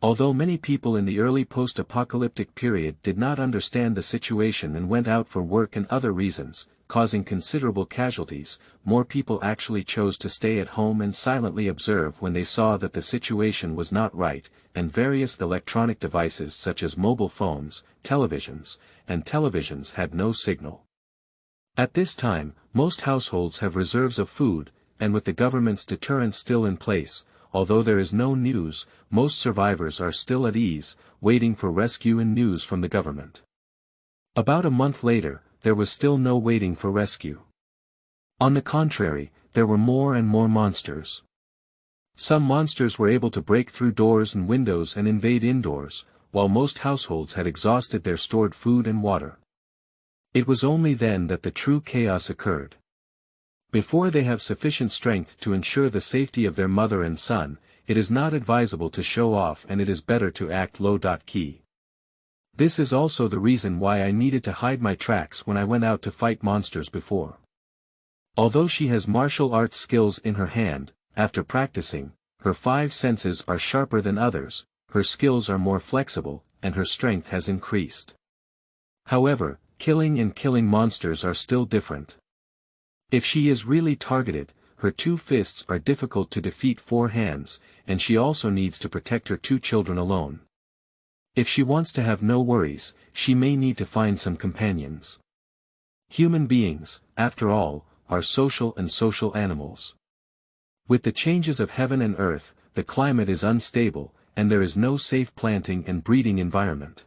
Although many people in the early post-apocalyptic period did not understand the situation and went out for work and other reasons, causing considerable casualties, more people actually chose to stay at home and silently observe when they saw that the situation was not right, and various electronic devices such as mobile phones, televisions had no signal. At this time, most households have reserves of food, and with the government's deterrence still in place, although there is no news, most survivors are still at ease, waiting for rescue and news from the government. About a month later, there was still no waiting for rescue. On the contrary, there were more and more monsters. Some monsters were able to break through doors and windows and invade indoors, while most households had exhausted their stored food and water. It was only then that the true chaos occurred. Before they have sufficient strength to ensure the safety of their mother and son, it is not advisable to show off and it is better to act low-key. This is also the reason why I needed to hide my tracks when I went out to fight monsters before. Although she has martial arts skills in her hand, after practicing, her 5 senses are sharper than others, her skills are more flexible, and her strength has increased. However, killing and killing monsters are still different. If she is really targeted, her 2 fists are difficult to defeat 4 hands, and she also needs to protect her 2 children alone. If she wants to have no worries, she may need to find some companions. Human beings, after all, are social and social animals. With the changes of heaven and earth, the climate is unstable, and there is no safe planting and breeding environment.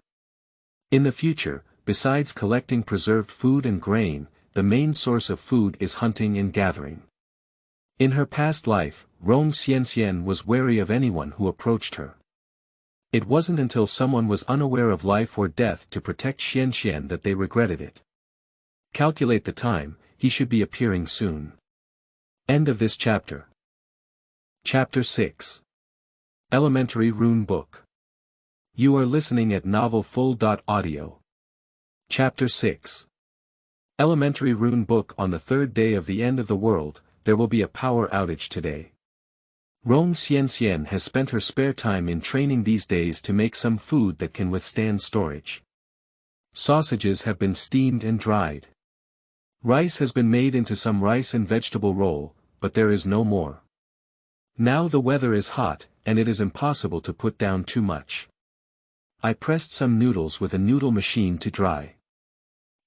In the future, besides collecting preserved food and grain, the main source of food is hunting and gathering. In her past life, Rong Xianxian was wary of anyone who approached her. It wasn't until someone was unaware of life or death to protect Xianxian that they regretted it. Calculate the time, he should be appearing soon. End of this chapter. Chapter 6. Elementary Rune Book. You are listening at novelfull.audio. Chapter 6. Elementary Rune Book. On the 3rd day of the end of the world, there will be a power outage today. Rong Xianxian has spent her spare time in training these days to make some food that can withstand storage. Sausages have been steamed and dried. Rice has been made into some rice and vegetable roll, but there is no more. Now the weather is hot, and it is impossible to put down too much. I pressed some noodles with a noodle machine to dry.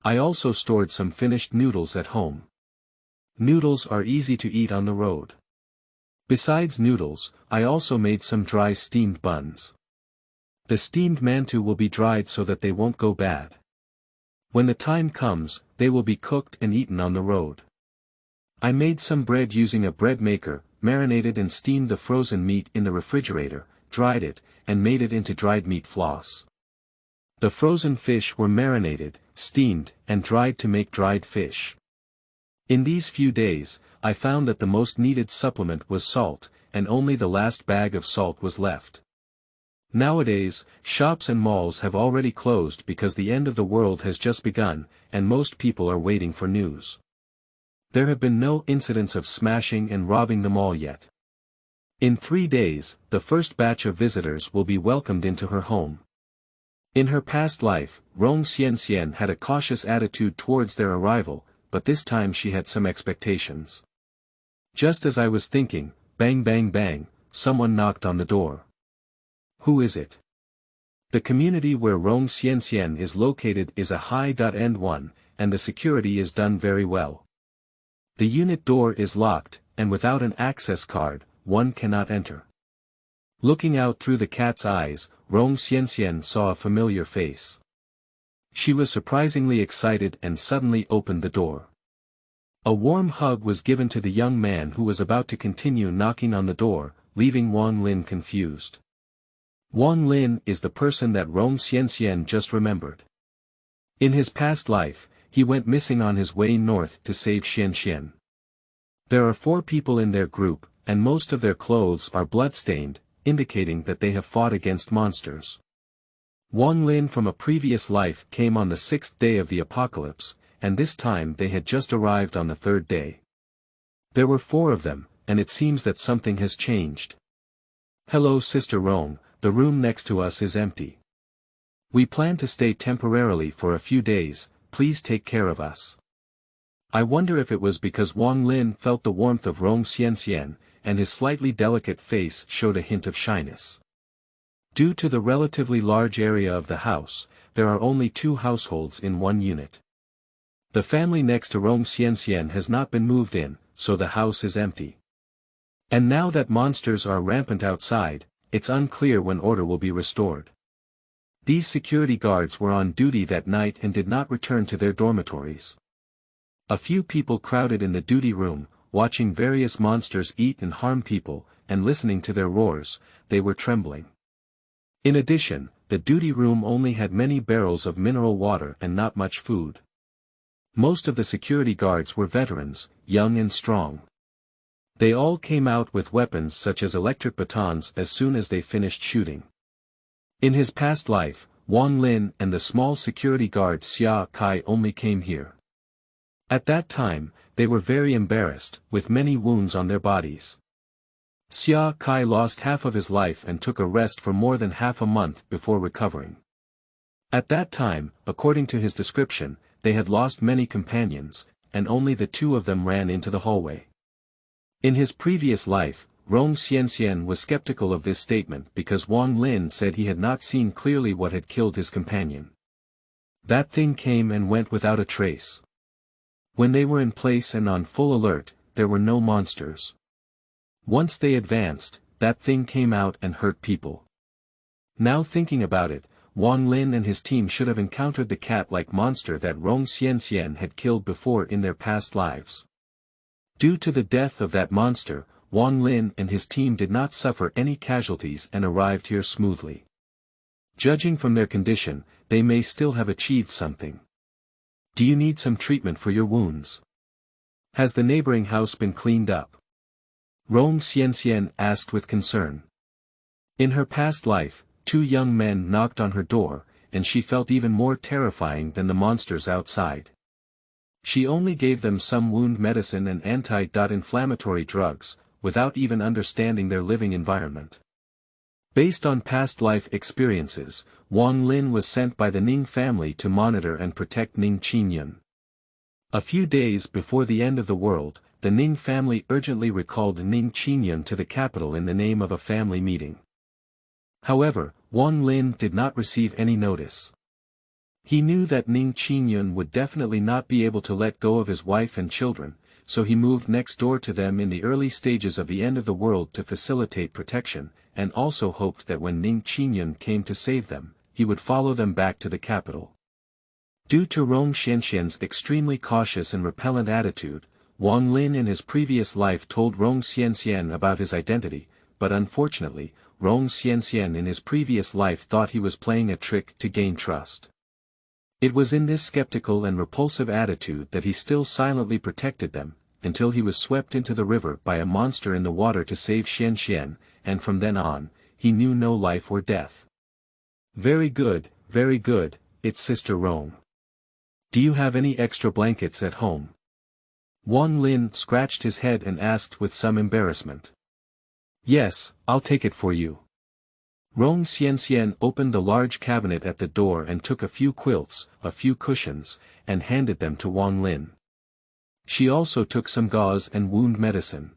I also stored some finished noodles at home. Noodles are easy to eat on the road. Besides noodles, I also made some dry steamed buns. The steamed mantou will be dried so that they won't go bad. When the time comes, they will be cooked and eaten on the road. I made some bread using a bread maker, marinated and steamed the frozen meat in the refrigerator, dried it, and made it into dried meat floss. The frozen fish were marinated, steamed, and dried to make dried fish. In these few days, I found that the most needed supplement was salt, and only the last bag of salt was left. Nowadays, shops and malls have already closed because the end of the world has just begun, and most people are waiting for news. There have been no incidents of smashing and robbing the mall yet. In 3 days, the first batch of visitors will be welcomed into her home. In her past life, Rong Xianxian had a cautious attitude towards their arrival, but this time she had some expectations. Just as I was thinking, bang bang bang, someone knocked on the door. Who is it? The community where Rong Xianxian is located is a high-end one, and the security is done very well. The unit door is locked, and without an access card, one cannot enter. Looking out through the cat's eyes, Rong Xianxian saw a familiar face. She was surprisingly excited and suddenly opened the door. A warm hug was given to the young man who was about to continue knocking on the door, leaving Wang Lin confused. Wang Lin is the person that Rong Xianxian just remembered. In his past life, he went missing on his way north to save Xianxian. There are 4 people in their group, and most of their clothes are blood-stained, indicating that they have fought against monsters. Wang Lin from a previous life came on the 6th day of the apocalypse, and this time they had just arrived on the third day. There were 4 of them, and it seems that something has changed. Hello Sister Rune, the room next to us is empty. We plan to stay temporarily for a few days, please take care of us. I wonder if it was because Wang Lin felt the warmth of Rong Xianxian, and his slightly delicate face showed a hint of shyness. Due to the relatively large area of the house, there are only 2 households in one unit. The family next to Rong Xianxian has not been moved in, so the house is empty. And now that monsters are rampant outside, it's unclear when order will be restored. These security guards were on duty that night and did not return to their dormitories. A few people crowded in the duty room, watching various monsters eat and harm people, and listening to their roars, they were trembling. In addition, the duty room only had many barrels of mineral water and not much food. Most of the security guards were veterans, young and strong. They all came out with weapons such as electric batons as soon as they finished shooting. In his past life, Wang Lin and the small security guard Xia Kai only came here. At that time, they were very embarrassed, with many wounds on their bodies. Xia Kai lost half of his life and took a rest for more than half a month before recovering. At that time, according to his description, they had lost many companions, and only the 2 of them ran into the hallway. In his previous life, Rong Xianxian was skeptical of this statement because Wang Lin said he had not seen clearly what had killed his companion. That thing came and went without a trace. When they were in place and on full alert, there were no monsters. Once they advanced, that thing came out and hurt people. Now thinking about it, Wang Lin and his team should have encountered the cat-like monster that Rong Xianxian had killed before in their past lives. Due to the death of that monster, Wang Lin and his team did not suffer any casualties and arrived here smoothly. Judging from their condition, they may still have achieved something. Do you need some treatment for your wounds? Has the neighboring house been cleaned up? Rong Xianxian asked with concern. In her past life, 2 young men knocked on her door, and she felt even more terrifying than the monsters outside. She only gave them some wound medicine and anti-inflammatory drugs, without even understanding their living environment. Based on past life experiences, Wang Lin was sent by the Ning family to monitor and protect Ning Qingyun. A few days before the end of the world, the Ning family urgently recalled Ning Qingyun to the capital in the name of a family meeting. However, Wang Lin did not receive any notice. He knew that Ning Qingyun would definitely not be able to let go of his wife and children, so he moved next door to them in the early stages of the end of the world to facilitate protection, and also hoped that when Ning Qingyun came to save them, he would follow them back to the capital. Due to Rong Xianxian's extremely cautious and repellent attitude, Wang Lin in his previous life told Rong Xianxian about his identity, but unfortunately, Rong Xianxian in his previous life thought he was playing a trick to gain trust. It was in this skeptical and repulsive attitude that he still silently protected them, until he was swept into the river by a monster in the water to save Xianxian, and from then on, he knew no life or death. Very good, it's Sister Rong. Do you have any extra blankets at home? Wang Lin scratched his head and asked with some embarrassment. Yes, I'll take it for you. Rong Xianxian opened the large cabinet at the door and took a few quilts, a few cushions, and handed them to Wang Lin. She also took some gauze and wound medicine.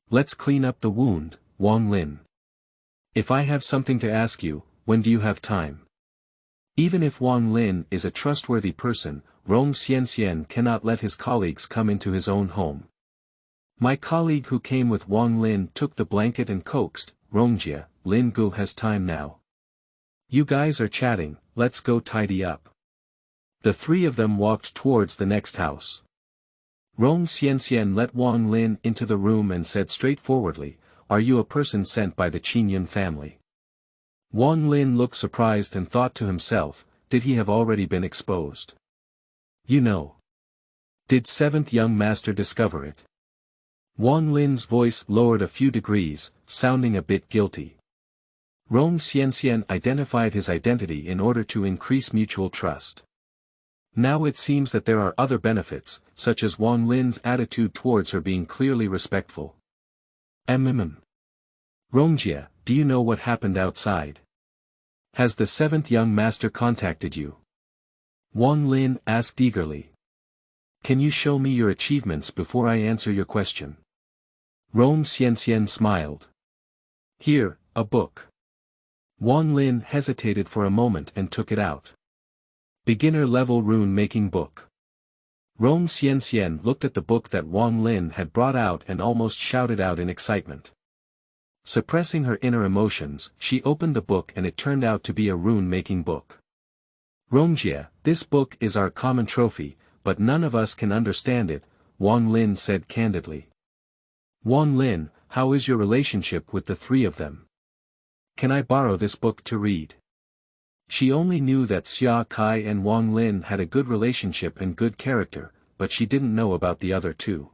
Let's clean up the wound, Wang Lin. If I have something to ask you, when do you have time? Even if Wang Lin is a trustworthy person, Rong Xianxian cannot let his colleagues come into his own home. My colleague who came with Wang Lin took the blanket and coaxed, Rongjia, Lin Gu has time now. You guys are chatting, let's go tidy up. The 3 of them walked towards the next house. Rong Xianxian let Wang Lin into the room and said straightforwardly, are you a person sent by the Qingyun family? Wang Lin looked surprised and thought to himself, did he have already been exposed? You know. Did 7th young master discover it? Wang Lin's voice lowered a few degrees, sounding a bit guilty. Rong Xianxian identified his identity in order to increase mutual trust. Now it seems that there are other benefits, such as Wang Lin's attitude towards her being clearly respectful. Rongjia, do you know what happened outside? Has the seventh young master contacted you? Wang Lin asked eagerly. Can you show me your achievements before I answer your question? Rong Xianxian smiled. Here, a book. Wang Lin hesitated for a moment and took it out. Beginner-level rune-making book. Rong Xianxian looked at the book that Wang Lin had brought out and almost shouted out in excitement. Suppressing her inner emotions, she opened the book and it turned out to be a rune-making book. Rongjia, this book is our common trophy, but none of us can understand it, Wang Lin said candidly. Wang Lin, how is your relationship with the three of them? Can I borrow this book to read? She only knew that Xia Kai and Wang Lin had a good relationship and good character, but she didn't know about the other two.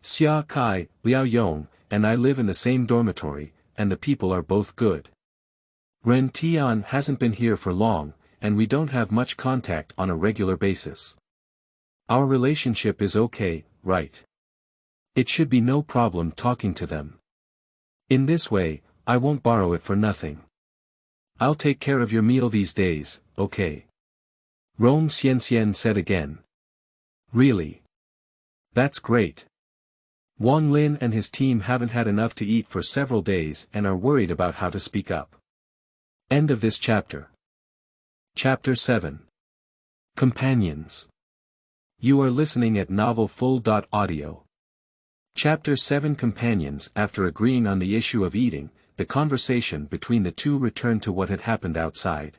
Xia Kai, Liao Yong, and I live in the same dormitory, and the people are both good. Ren Tian hasn't been here for long, and we don't have much contact on a regular basis. Our relationship is okay, right? It should be no problem talking to them. In this way, I won't borrow it for nothing. I'll take care of your meal these days, okay? Rong Xianxian said again. Really? That's great. Wang Lin and his team haven't had enough to eat for several days and are worried about how to speak up. End of this chapter. Chapter 7. Companions. You are listening at novelfull.audio. Chapter 7 Companions. After agreeing on the issue of eating, the conversation between the two returned to what had happened outside.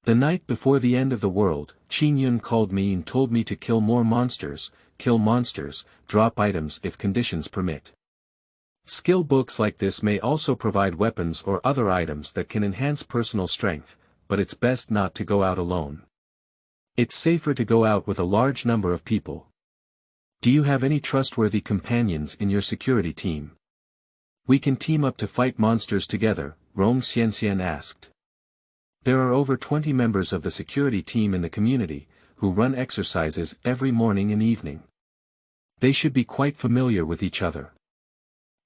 The night before the end of the world, Qin Yun called me and told me to kill more monsters, drop items if conditions permit. Skill books like this may also provide weapons or other items that can enhance personal strength, but it's best not to go out alone. It's safer to go out with a large number of people. Do you have any trustworthy companions in your security team? We can team up to fight monsters together, Rong Xianxian asked. There are over 20 members of the security team in the community, who run exercises every morning and evening. They should be quite familiar with each other.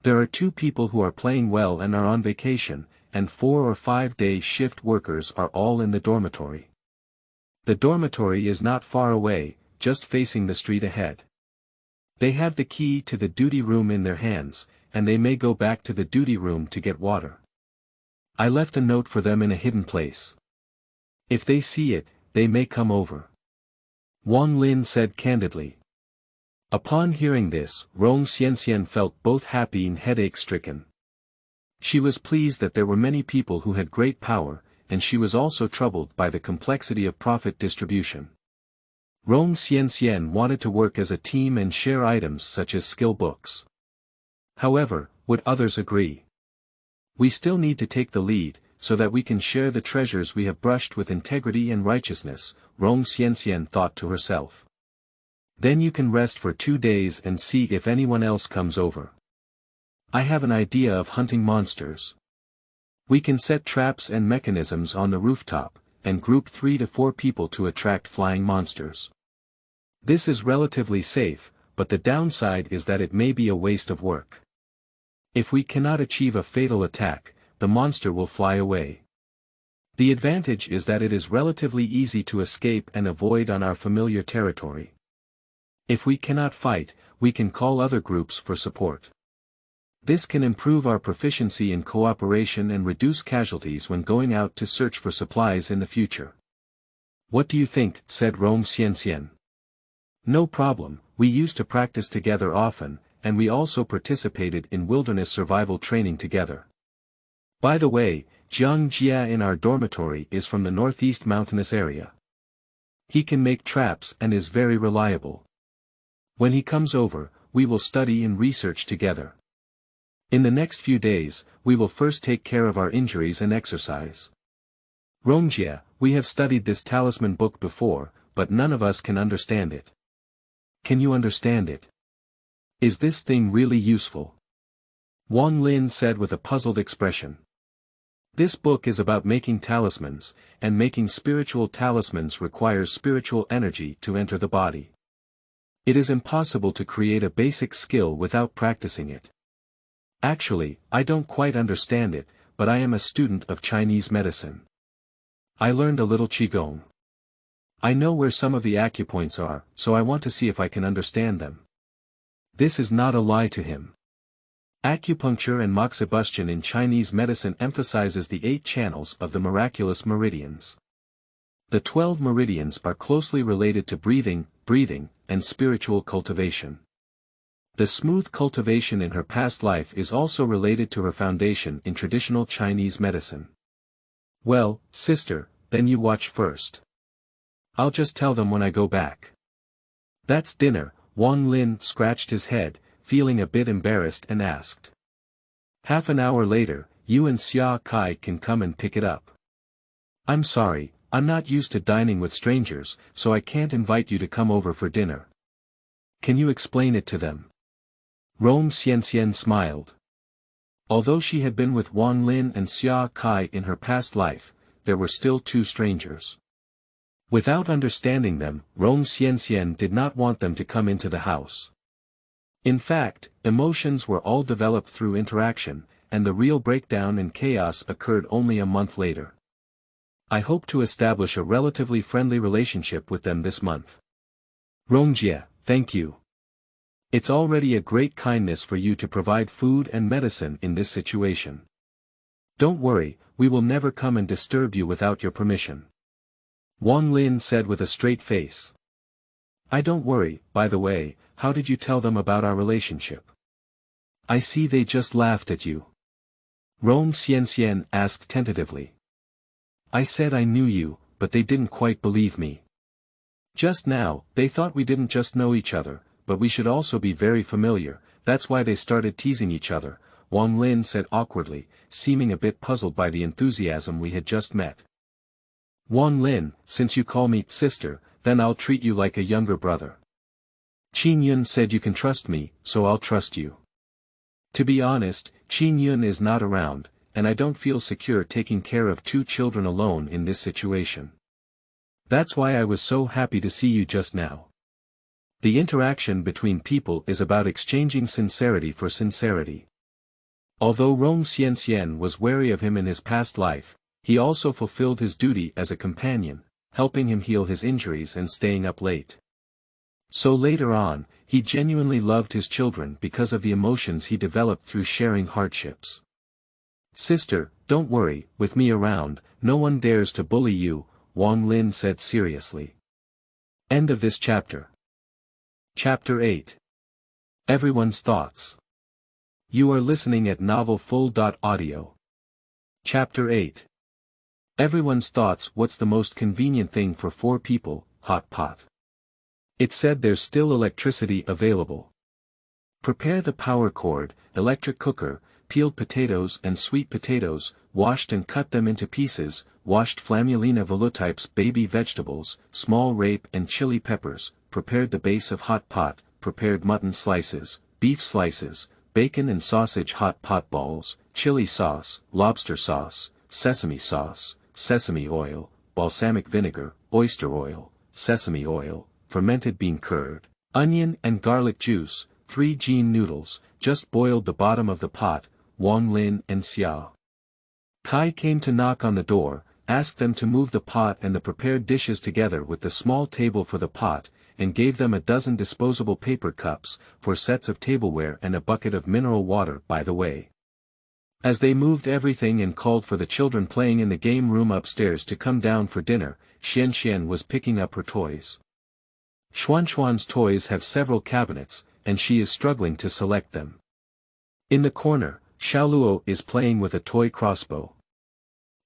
There are 2 people who are playing well and are on vacation, and 4 or 5 day shift workers are all in the dormitory. The dormitory is not far away, just facing the street ahead. They have the key to the duty room in their hands, and they may go back to the duty room to get water. I left a note for them in a hidden place. If they see it, they may come over. Wang Lin said candidly. Upon hearing this, Rong Xianxian felt both happy and headache-stricken. She was pleased that there were many people who had great power, and she was also troubled by the complexity of profit distribution. Rong Xianxian wanted to work as a team and share items such as skill books. However, would others agree? We still need to take the lead, so that we can share the treasures we have brushed with integrity and righteousness, Rong Xianxian thought to herself. Then you can rest for 2 days and see if anyone else comes over. I have an idea of hunting monsters. We can set traps and mechanisms on the rooftop, and group 3 to 4 people to attract flying monsters. This is relatively safe, but the downside is that it may be a waste of work. If we cannot achieve a fatal attack, the monster will fly away. The advantage is that it is relatively easy to escape and avoid on our familiar territory. If we cannot fight, we can call other groups for support. This can improve our proficiency in cooperation and reduce casualties when going out to search for supplies in the future. What do you think? Said Rong Xianxian. No problem, we used to practice together often, and we also participated in wilderness survival training together. By the way, Jiang Jia in our dormitory is from the northeast mountainous area. He can make traps and is very reliable. When he comes over, we will study and research together. In the next few days, we will first take care of our injuries and exercise. Rongjia, we have studied this talisman book before, but none of us can understand it. Can you understand it? Is this thing really useful? Wang Lin said with a puzzled expression. This book is about making talismans, and making spiritual talismans requires spiritual energy to enter the body. It is impossible to create a basic skill without practicing it. Actually, I don't quite understand it, but I am a student of Chinese medicine. I learned a little Qigong. I know where some of the acupoints are, so I want to see if I can understand them. This is not a lie to him. Acupuncture and moxibustion in Chinese medicine emphasizes the 8 channels of the miraculous meridians. The 12 meridians are closely related to breathing, and spiritual cultivation. The smooth cultivation in her past life is also related to her foundation in traditional Chinese medicine. Well, sister, then you watch first. I'll just tell them when I go back. That's dinner. Wang Lin scratched his head, feeling a bit embarrassed, and asked. Half an hour later, you and Xia Kai can come and pick it up. I'm sorry, I'm not used to dining with strangers, so I can't invite you to come over for dinner. Can you explain it to them? Rome Xianxian smiled. Although she had been with Wang Lin and Xia Kai in her past life, there were still 2 strangers. Without understanding them, Rome Xianxian did not want them to come into the house. In fact, emotions were all developed through interaction, and the real breakdown and chaos occurred only a month later. I hope to establish a relatively friendly relationship with them this month. Rongjie, thank you. It's already a great kindness for you to provide food and medicine in this situation. Don't worry, we will never come and disturb you without your permission. Wang Lin said with a straight face. I don't worry. By the way, how did you tell them about our relationship? I see they just laughed at you. Rome Xianxian asked tentatively. I said I knew you, but they didn't quite believe me. Just now, they thought we didn't just know each other, but we should also be very familiar. That's why they started teasing each other, Wang Lin said awkwardly, seeming a bit puzzled by the enthusiasm we had just met. Wang Lin, since you call me sister, then I'll treat you like a younger brother. Qin Yun said you can trust me, so I'll trust you. To be honest, Qin Yun is not around, and I don't feel secure taking care of 2 children alone in this situation. That's why I was so happy to see you just now. The interaction between people is about exchanging sincerity for sincerity. Although Rong Xianxian was wary of him in his past life, he also fulfilled his duty as a companion, helping him heal his injuries and staying up late. So later on, he genuinely loved his children because of the emotions he developed through sharing hardships. Sister, don't worry, with me around, no one dares to bully you, Wang Lin said seriously. End of this chapter. Chapter 8. Everyone's Thoughts. You are listening at novelfull.audio. Chapter 8. Everyone's Thoughts. What's the most convenient thing for 4 people? Hot pot. It said there's still electricity available. Prepare the power cord, electric cooker, peeled potatoes and sweet potatoes, washed and cut them into pieces, washed Flammulina volutipes baby vegetables, small rape and chili peppers, prepared the base of hot pot, prepared mutton slices, beef slices, bacon and sausage hot pot balls, chili sauce, lobster sauce, sesame oil, balsamic vinegar, oyster oil, sesame oil, fermented bean curd, onion and garlic juice, 3 Jean noodles, just boiled the bottom of the pot. Wang Lin and Xia Kai came to knock on the door, asked them to move the pot and the prepared dishes together with the small table for the pot, and gave them a dozen disposable paper cups, 4 sets of tableware and a bucket of mineral water by the way. As they moved everything and called for the children playing in the game room upstairs to come down for dinner, Xianxian was picking up her toys. Xuanxuan's toys have several cabinets, and she is struggling to select them. In the corner, Xiaoluo is playing with a toy crossbow.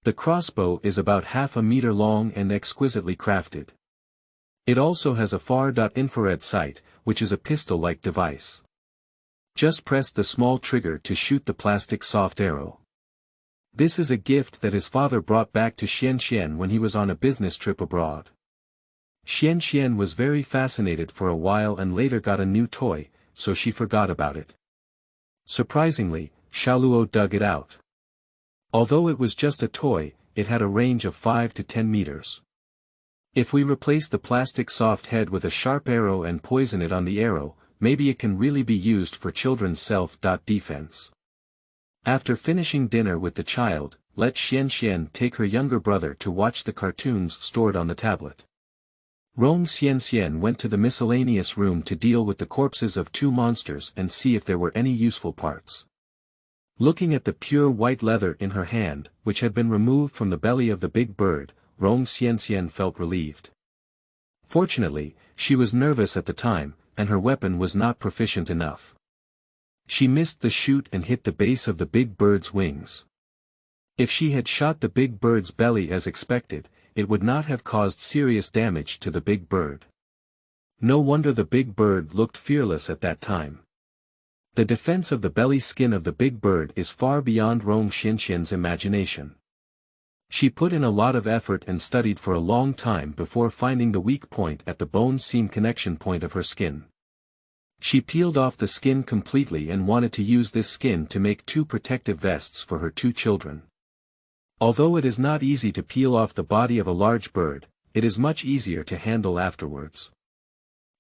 The crossbow is about half a meter long and exquisitely crafted. It also has a far-infrared sight, which is a pistol-like device. Just press the small trigger to shoot the plastic soft arrow. This is a gift that his father brought back to Xianxian when he was on a business trip abroad. Xianxian was very fascinated for a while and later got a new toy, so she forgot about it. Surprisingly, Xiaoluo dug it out. Although it was just a toy, it had a range of 5 to 10 meters. If we replace the plastic soft head with a sharp arrow and poison it on the arrow, maybe it can really be used for children's self-defense. After finishing dinner with the child, let Xian take her younger brother to watch the cartoons stored on the tablet. Rong Xian went to the miscellaneous room to deal with the corpses of 2 monsters and see if there were any useful parts. Looking at the pure white leather in her hand, which had been removed from the belly of the big bird, Rong Xian felt relieved. Fortunately, she was nervous at the time, and her weapon was not proficient enough. She missed the shoot and hit the base of the big bird's wings. If she had shot the big bird's belly as expected, it would not have caused serious damage to the big bird. No wonder the big bird looked fearless at that time. The defense of the belly skin of the big bird is far beyond Rong Xian's imagination. She put in a lot of effort and studied for a long time before finding the weak point at the bone seam connection point of her skin. She peeled off the skin completely and wanted to use this skin to make 2 protective vests for her 2 children. Although it is not easy to peel off the body of a large bird, it is much easier to handle afterwards.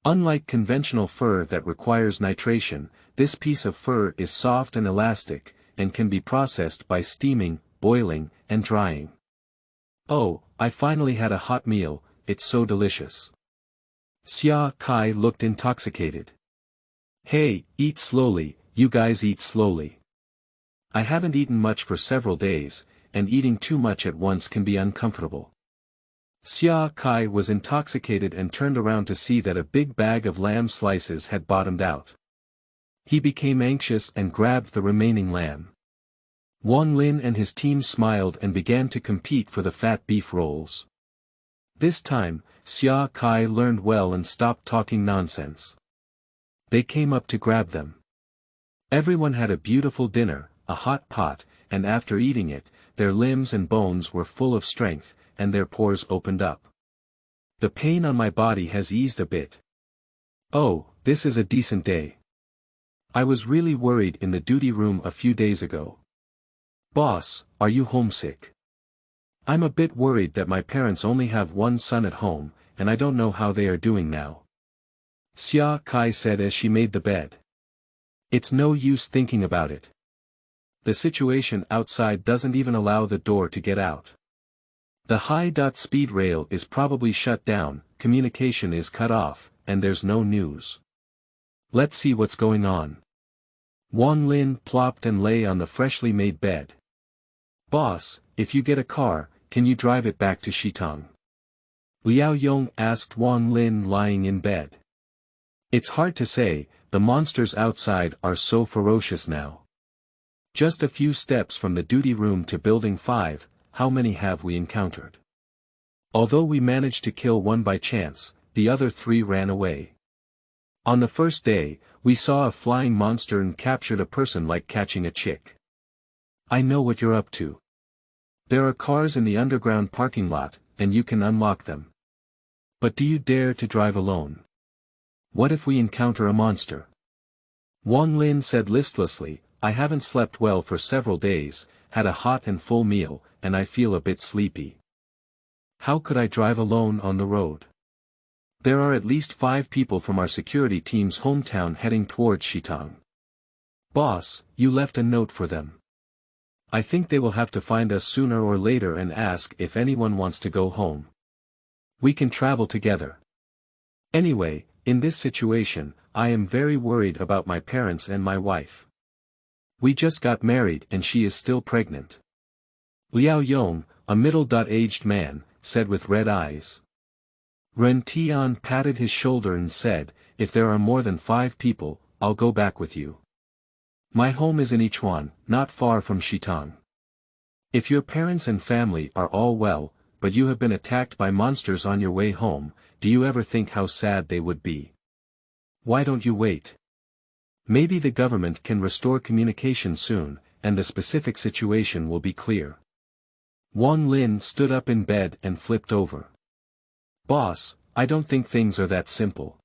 Unlike conventional fur that requires nitration, this piece of fur is soft and elastic, and can be processed by steaming, boiling, and drying. Oh, I finally had a hot meal, it's so delicious. Xia Kai looked intoxicated. Hey, eat slowly, you guys eat slowly. I haven't eaten much for several days, and eating too much at once can be uncomfortable. Xia Kai was intoxicated and turned around to see that a big bag of lamb slices had bottomed out. He became anxious and grabbed the remaining lamb. Wang Lin and his team smiled and began to compete for the fat beef rolls. This time, Xia Kai learned well and stopped talking nonsense. They came up to grab them. Everyone had a beautiful dinner, a hot pot, and after eating it, their limbs and bones were full of strength, and their pores opened up. The pain on my body has eased a bit. Oh, this is a decent day. I was really worried in the duty room a few days ago. Boss, are you homesick? I'm a bit worried that my parents only have 1 son at home, and I don't know how they are doing now. Xia Kai said as she made the bed. It's no use thinking about it. The situation outside doesn't even allow the door to get out. The high-speed rail is probably shut down, communication is cut off, and there's no news. Let's see what's going on. Wang Lin plopped and lay on the freshly made bed. Boss, if you get a car, can you drive it back to Shitang? Liao Yong asked Wang Lin lying in bed. It's hard to say, the monsters outside are so ferocious now. Just a few steps from the duty room to Building 5, how many have we encountered? Although we managed to kill 1 by chance, the other 3 ran away. On the first day, we saw a flying monster and captured a person like catching a chick. I know what you're up to. There are cars in the underground parking lot, and you can unlock them. But do you dare to drive alone? What if we encounter a monster? Wang Lin said listlessly, I haven't slept well for several days, had a hot and full meal, and I feel a bit sleepy. How could I drive alone on the road? There are at least 5 people from our security team's hometown heading towards Shitang. Boss, you left a note for them. I think they will have to find us sooner or later and ask if anyone wants to go home. We can travel together. Anyway, in this situation, I am very worried about my parents and my wife. We just got married and she is still pregnant. Liao Yong, a middle-aged man, said with red eyes. Ren Tian patted his shoulder and said, if there are more than 5 people, I'll go back with you. My home is in Ichuan, not far from Shitang. If your parents and family are all well, but you have been attacked by monsters on your way home, do you ever think how sad they would be? Why don't you wait? Maybe the government can restore communication soon, and the specific situation will be clear. Wang Lin stood up in bed and flipped over. Boss, I don't think things are that simple.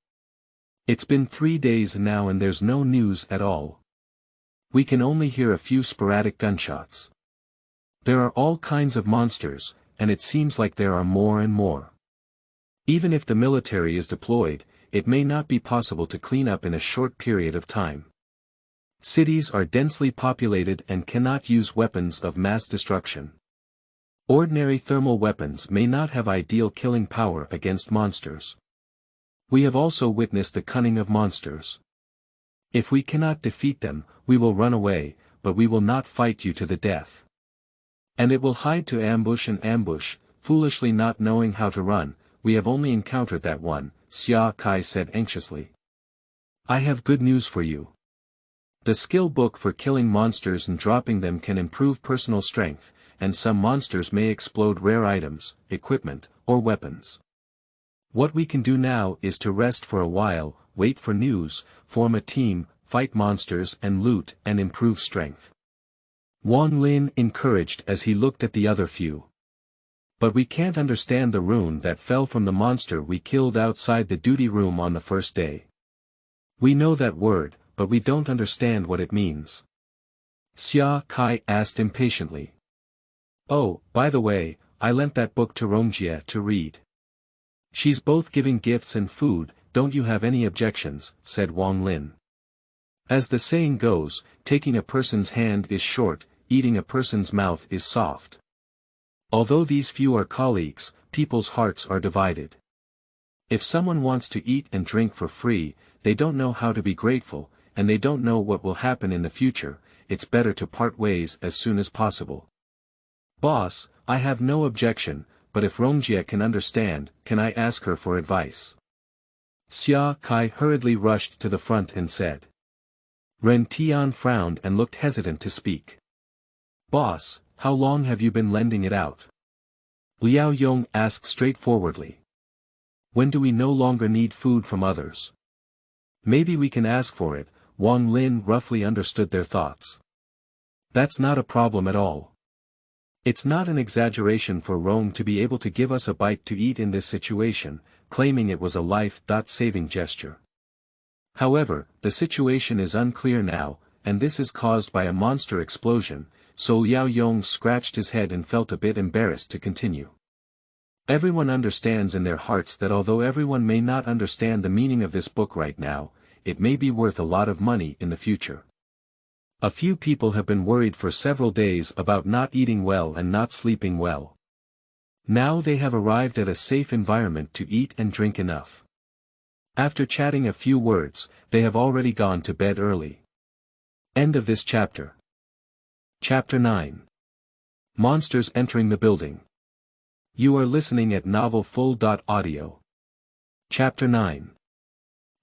It's been 3 days now and there's no news at all. We can only hear a few sporadic gunshots. There are all kinds of monsters, and it seems like there are more and more. Even if the military is deployed, it may not be possible to clean up in a short period of time. Cities are densely populated and cannot use weapons of mass destruction. Ordinary thermal weapons may not have ideal killing power against monsters. We have also witnessed the cunning of monsters. If we cannot defeat them, we will run away, but we will not fight you to the death. And it will hide to ambush and ambush, foolishly not knowing how to run. We have only encountered that one, Sachet said anxiously. I have good news for you. The skill book for killing monsters and dropping them can improve personal strength, and some monsters may explode rare items, equipment, or weapons. What we can do now is to rest for a while, wait for news, form a team, fight monsters and loot and improve strength. Wang Lin encouraged as he looked at the other few. But we can't understand the rune that fell from the monster we killed outside the duty room on the first day. We know that word, but we don't understand what it means. Sachet asked impatiently. Oh, by the way, I lent that book to Rune to read. She's both giving gifts and food, don't you have any objections, said Wang Lin. As the saying goes, taking a person's hand is short, eating a person's mouth is soft. Although these few are colleagues, people's hearts are divided. If someone wants to eat and drink for free, they don't know how to be grateful, and they don't know what will happen in the future. It's better to part ways as soon as possible. Boss, I have no objection, but if Rune can understand, can I ask her for advice? Sachet hurriedly rushed to the front and said. Ren Tian frowned and looked hesitant to speak. Boss, how long have you been lending it out? Liao Yong asked straightforwardly. When do we no longer need food from others? Maybe we can ask for it. Wang Lin roughly understood their thoughts. That's not a problem at all. It's not an exaggeration for Rome to be able to give us a bite to eat in this situation, claiming it was a life-saving gesture. However, the situation is unclear now, and this is caused by a monster explosion, so Liao Yong scratched his head and felt a bit embarrassed to continue. Everyone understands in their hearts that although everyone may not understand the meaning of this book right now, it may be worth a lot of money in the future. A few people have been worried for several days about not eating well and not sleeping well. Now they have arrived at a safe environment to eat and drink enough. After chatting a few words, they have already gone to bed early. End of this chapter. Chapter 9. Monsters entering the building. You are listening at novelfull.audio. Chapter 9.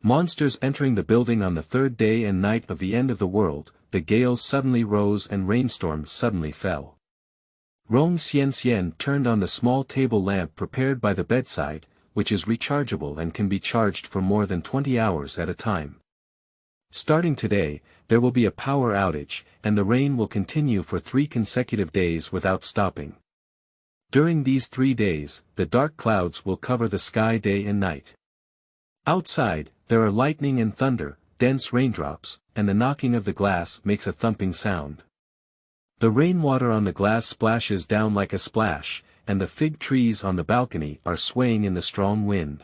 Monsters entering the building on the third day and night of the end of the world. The gale suddenly rose and rainstorms suddenly fell. Rong Xian turned on the small table lamp prepared by the bedside, which is rechargeable and can be charged for more than 20 hours at a time. Starting today, there will be a power outage, and the rain will continue for 3 consecutive days without stopping. During these 3 days, the dark clouds will cover the sky day and night. Outside, there are lightning and thunder, dense raindrops, and the knocking of the glass makes a thumping sound. The rainwater on the glass splashes down like a splash, and the fig trees on the balcony are swaying in the strong wind.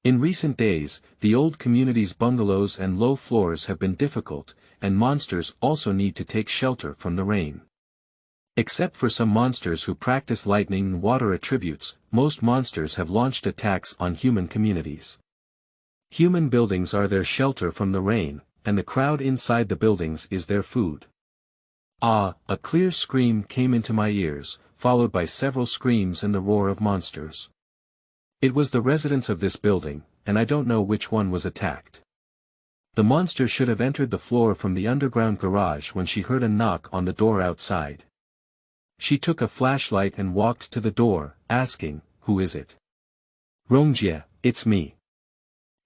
In recent days, the old community's bungalows and low floors have been difficult, and monsters also need to take shelter from the rain. Except for some monsters who practice lightning and water attributes, most monsters have launched attacks on human communities. Human buildings are their shelter from the rain, and the crowd inside the buildings is their food. Ah, a clear scream came into my ears, followed by several screams and the roar of monsters. It was the residents of this building, and I don't know which one was attacked. The monster should have entered the floor from the underground garage when she heard a knock on the door outside. She took a flashlight and walked to the door, asking, "Who is it?" "Rongjie, it's me.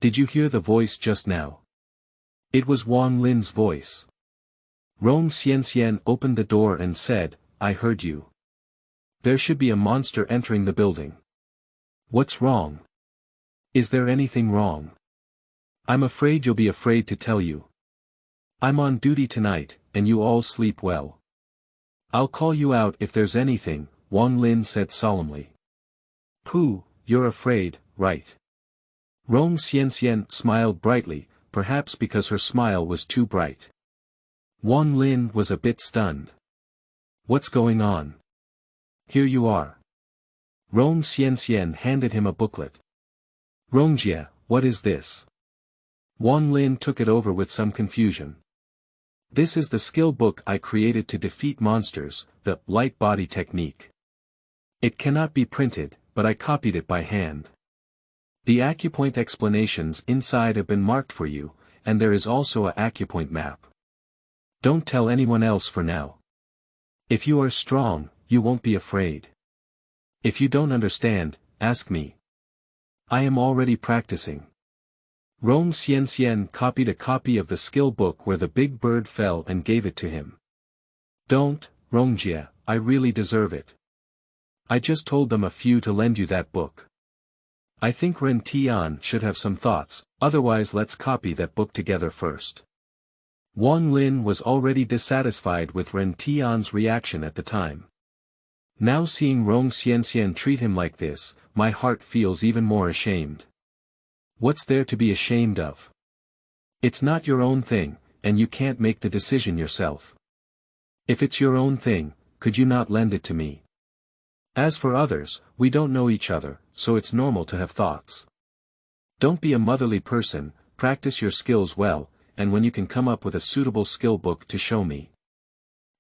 Did you hear the voice just now?" It was Wang Lin's voice. Rong Xian opened the door and said, "I heard you. There should be a monster entering the building. What's wrong? Is there anything wrong? I'm afraid you'll be afraid to tell you. I'm on duty tonight, and you all sleep well. I'll call you out if there's anything, Wang Lin said solemnly. Pooh, you're afraid, right? Rong Xianxian smiled brightly, perhaps because her smile was too bright. Wang Lin was a bit stunned. What's going on? Here you are. Rong Xianxian handed him a booklet. Rongjie, what is this? Wang Lin took it over with some confusion. This is the skill book I created to defeat monsters, the light body technique. It cannot be printed, but I copied it by hand. The acupoint explanations inside have been marked for you, and there is also a acupoint map. Don't tell anyone else for now. If you are strong, you won't be afraid. If you don't understand, ask me. I am already practicing. Rong Xianxian copied a copy of the skill book where the big bird fell and gave it to him. Don't, Rongjie, I really deserve it. I just told them a few to lend you that book. I think Ren Tian should have some thoughts, otherwise let's copy that book together first. Wang Lin was already dissatisfied with Ren Tian's reaction at the time. Now seeing Rong Xianxian treat him like this, my heart feels even more ashamed. What's there to be ashamed of? It's not your own thing, and you can't make the decision yourself. If it's your own thing, could you not lend it to me? As for others, we don't know each other, so it's normal to have thoughts. Don't be a motherly person, practice your skills well, and when you can come up with a suitable skill book to show me.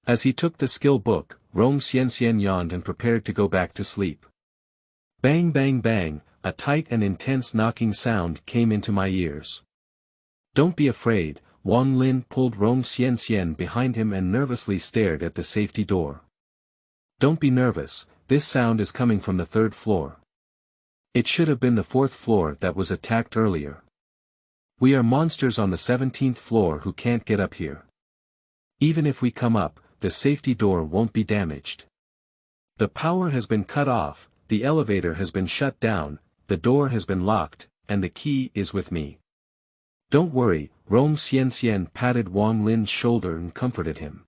As he took the skill book, Rong Xianxian yawned and prepared to go back to sleep. Bang bang bang, a tight and intense knocking sound came into my ears. Don't be afraid, Wang Lin pulled Rong Xianxian behind him and nervously stared at the safety door. Don't be nervous, this sound is coming from the 3rd floor. It should have been the 4th floor that was attacked earlier. We are monsters on the 17th floor who can't get up here. Even if we come up, the safety door won't be damaged. The power has been cut off, the elevator has been shut down, the door has been locked, and the key is with me. Don't worry, Rong Xianxian patted Wang Lin's shoulder and comforted him.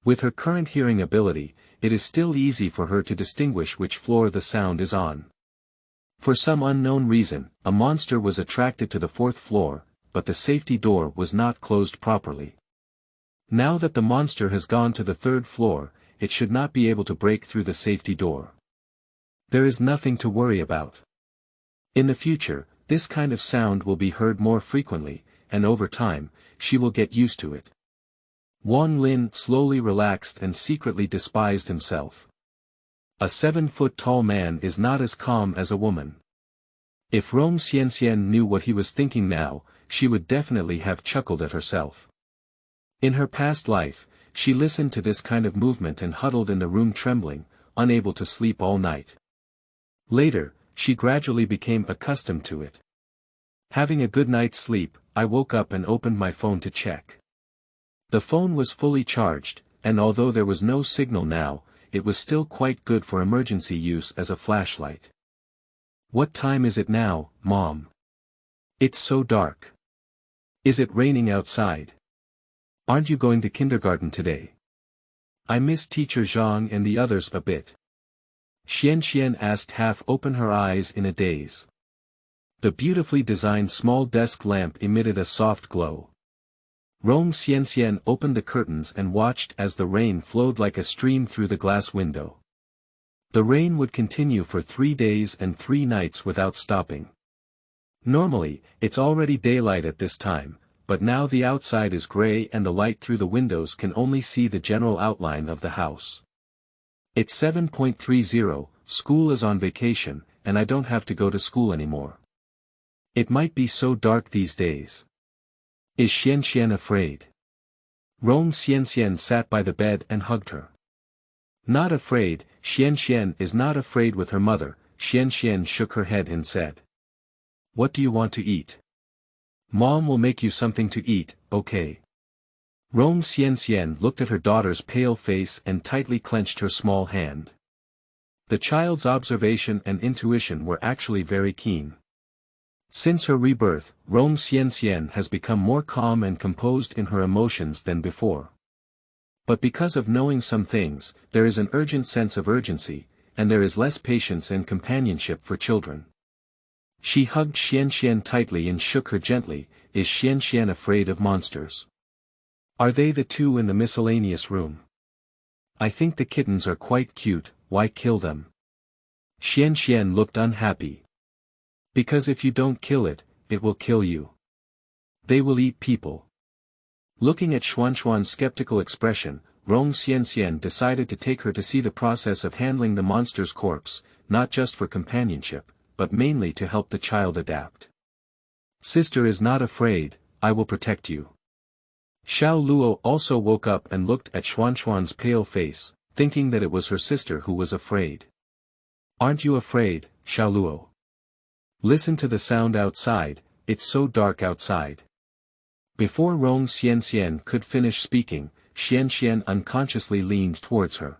With her current hearing ability, it is still easy for her to distinguish which floor the sound is on. For some unknown reason, a monster was attracted to the 4th floor, but the safety door was not closed properly. Now that the monster has gone to the 3rd floor, it should not be able to break through the safety door. There is nothing to worry about. In the future, this kind of sound will be heard more frequently, and over time, she will get used to it. Wang Lin slowly relaxed and secretly despised himself. A 7-foot-tall man is not as calm as a woman. If Rong Xianxian knew what he was thinking now, she would definitely have chuckled at herself. In her past life, she listened to this kind of movement and huddled in the room trembling, unable to sleep all night. Later, she gradually became accustomed to it. Having a good night's sleep, I woke up and opened my phone to check. The phone was fully charged, and although there was no signal now, it was still quite good for emergency use as a flashlight. What time is it now, Mom? It's so dark. Is it raining outside? Aren't you going to kindergarten today? I miss Teacher Zhang and the others a bit. Xianxian asked, half open her eyes in a daze. The beautifully designed small desk lamp emitted a soft glow. Rong Xianxian opened the curtains and watched as the rain flowed like a stream through the glass window. The rain would continue for 3 days and 3 nights without stopping. Normally, it's already daylight at this time, but now the outside is gray and the light through the windows can only see the general outline of the house. It's 7:30, school is on vacation, and I don't have to go to school anymore. It might be so dark these days. Is Xianxian afraid? Rong Xianxian sat by the bed and hugged her. Not afraid, Xianxian is not afraid with her mother. Xianxian shook her head and said. What do you want to eat? Mom will make you something to eat, okay? Rong Xianxian looked at her daughter's pale face and tightly clenched her small hand. The child's observation and intuition were actually very keen. Since her rebirth, Rong Xianxian has become more calm and composed in her emotions than before. But because of knowing some things, there is an urgent sense of urgency, and there is less patience and companionship for children. She hugged Xian tightly and shook her gently. Is Xian afraid of monsters? Are they the two in the miscellaneous room? I think the kittens are quite cute, why kill them? Xian looked unhappy. Because if you don't kill it, it will kill you. They will eat people. Looking at Xuan's skeptical expression, Rong Xian decided to take her to see the process of handling the monster's corpse, not just for companionship, but mainly to help the child adapt. Sister is not afraid, I will protect you. Xiao Luo also woke up and looked at Xuan's pale face, thinking that it was her sister who was afraid. Aren't you afraid, Xiao Luo? Listen to the sound outside, it's so dark outside. Before Rong Xian could finish speaking, Xian unconsciously leaned towards her.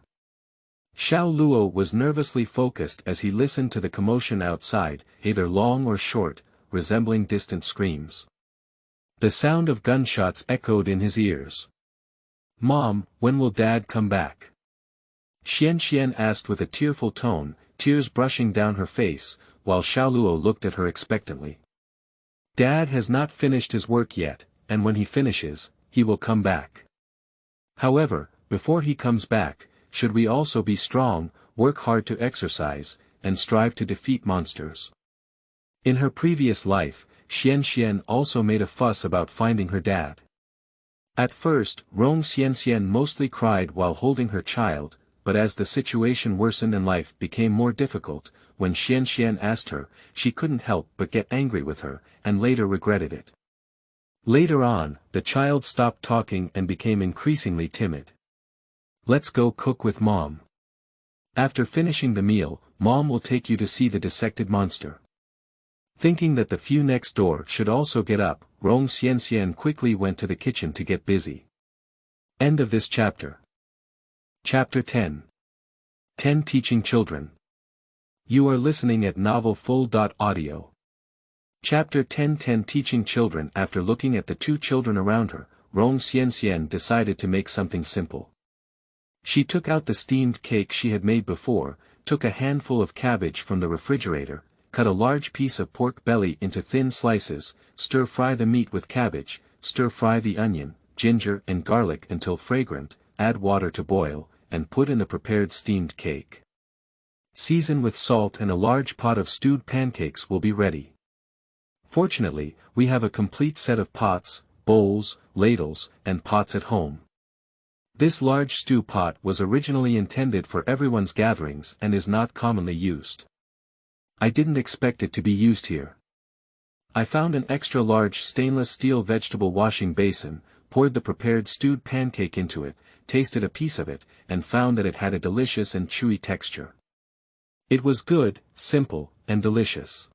Xiao Luo was nervously focused as he listened to the commotion outside, either long or short, resembling distant screams. The sound of gunshots echoed in his ears. Mom, when will Dad come back? Xian asked with a tearful tone, tears brushing down her face, while Xiao Luo looked at her expectantly. Dad has not finished his work yet, and when he finishes, he will come back. However, before he comes back, should we also be strong, work hard to exercise, and strive to defeat monsters. In her previous life, Xian also made a fuss about finding her dad. At first, Rong Xian mostly cried while holding her child, but as the situation worsened and life became more difficult, when Xian asked her, she couldn't help but get angry with her, and later regretted it. Later on, the child stopped talking and became increasingly timid. Let's go cook with Mom. After finishing the meal, Mom will take you to see the dissected monster. Thinking that the few next door should also get up, Rong Xian quickly went to the kitchen to get busy. End of this chapter. Chapter 10. 10 Teaching Children. You are listening at novelfull.audio. Chapter 10 Teaching Children. After looking at the two children around her, Rong Xian decided to make something simple. She took out the steamed cake she had made before, took a handful of cabbage from the refrigerator, cut a large piece of pork belly into thin slices, stir-fry the meat with cabbage, stir-fry the onion, ginger and garlic until fragrant, add water to boil, and put in the prepared steamed cake. Season with salt and a large pot of stewed pancakes will be ready. Fortunately, we have a complete set of pots, bowls, ladles, and pots at home. This large stew pot was originally intended for everyone's gatherings and is not commonly used. I didn't expect it to be used here. I found an extra large stainless steel vegetable washing basin, poured the prepared stewed pancake into it, tasted a piece of it, and found that it had a delicious and chewy texture. It was good, simple, and delicious.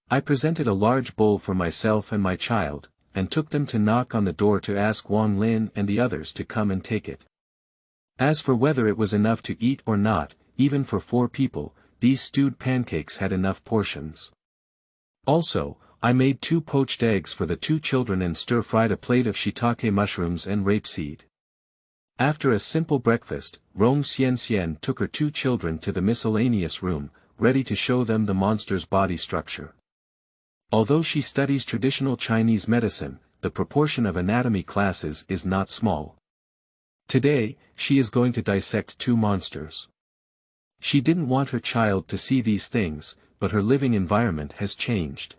I presented a large bowl for myself and my child, and took them to knock on the door to ask Wang Lin and the others to come and take it. As for whether it was enough to eat or not, even for 4 people, these stewed pancakes had enough portions. Also, I made 2 poached eggs for the 2 children and stir-fried a plate of shiitake mushrooms and rapeseed. After a simple breakfast, Rong Xian took her 2 children to the miscellaneous room, ready to show them the monster's body structure. Although she studies traditional Chinese medicine, the proportion of anatomy classes is not small. Today, she is going to dissect 2 monsters. She didn't want her child to see these things, but her living environment has changed.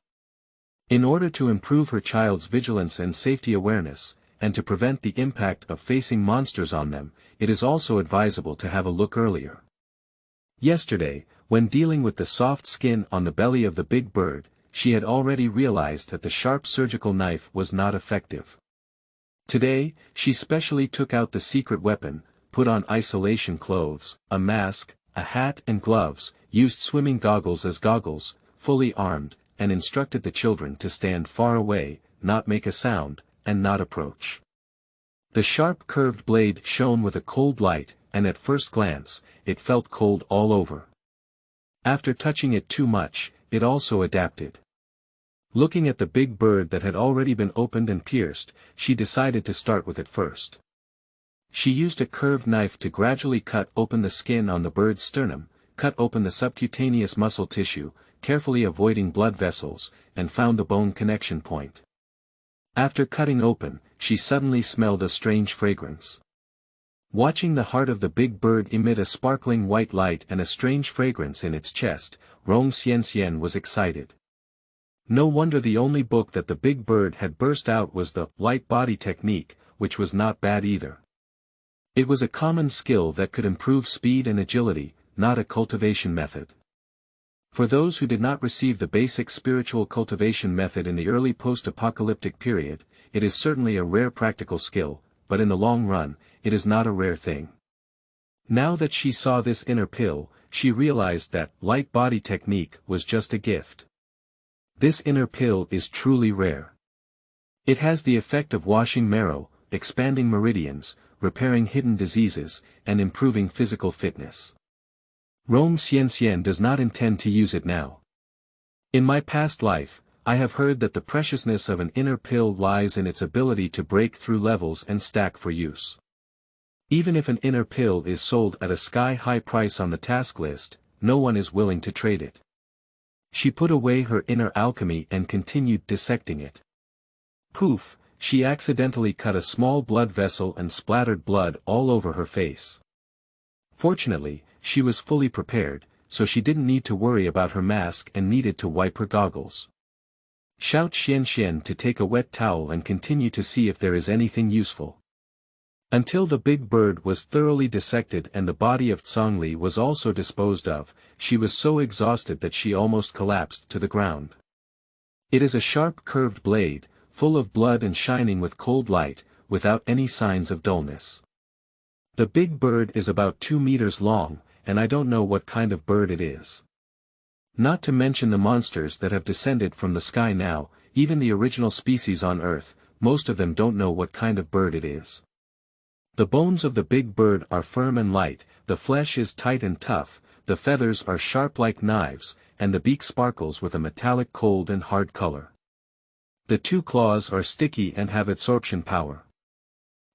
In order to improve her child's vigilance and safety awareness, and to prevent the impact of facing monsters on them, it is also advisable to have a look earlier. Yesterday, when dealing with the soft skin on the belly of the big bird, she had already realized that the sharp surgical knife was not effective. Today, she specially took out the secret weapon, put on isolation clothes, a mask, a hat and gloves, used swimming goggles as goggles, fully armed, and instructed the children to stand far away, not make a sound, and not approach. The sharp curved blade shone with a cold light, and at first glance, it felt cold all over. After touching it too much, it also adapted. Looking at the big bird that had already been opened and pierced, she decided to start with it first. She used a curved knife to gradually cut open the skin on the bird's sternum, cut open the subcutaneous muscle tissue, carefully avoiding blood vessels, and found the bone connection point. After cutting open, she suddenly smelled a strange fragrance. Watching the heart of the big bird emit a sparkling white light and a strange fragrance in its chest, Rong Xianxian was excited. No wonder the only book that the big bird had burst out was the light body technique, which was not bad either. It was a common skill that could improve speed and agility, not a cultivation method. For those who did not receive the basic spiritual cultivation method in the early post-apocalyptic period, it is certainly a rare practical skill, but in the long run, it is not a rare thing. Now that she saw this inner pill, she realized that light body technique was just a gift. This inner pill is truly rare. It has the effect of washing marrow, expanding meridians, repairing hidden diseases, and improving physical fitness. Rong Xianxian does not intend to use it now. In my past life, I have heard that the preciousness of an inner pill lies in its ability to break through levels and stack for use. Even if an inner pill is sold at a sky-high price on the task list, no one is willing to trade it. She put away her inner alchemy and continued dissecting it. Poof, she accidentally cut a small blood vessel and splattered blood all over her face. Fortunately, she was fully prepared, so she didn't need to worry about her mask and needed to wipe her goggles. Shout Xianxian to take a wet towel and continue to see if there is anything useful. Until the big bird was thoroughly dissected and the body of Zhongli was also disposed of, she was so exhausted that she almost collapsed to the ground. It is a sharp curved blade, full of blood and shining with cold light, without any signs of dullness. The big bird is about 2 meters long, and I don't know what kind of bird it is. Not to mention the monsters that have descended from the sky now, even the original species on Earth, most of them don't know what kind of bird it is. The bones of the big bird are firm and light, the flesh is tight and tough, the feathers are sharp like knives, and the beak sparkles with a metallic cold and hard color. The 2 claws are sticky and have absorption power.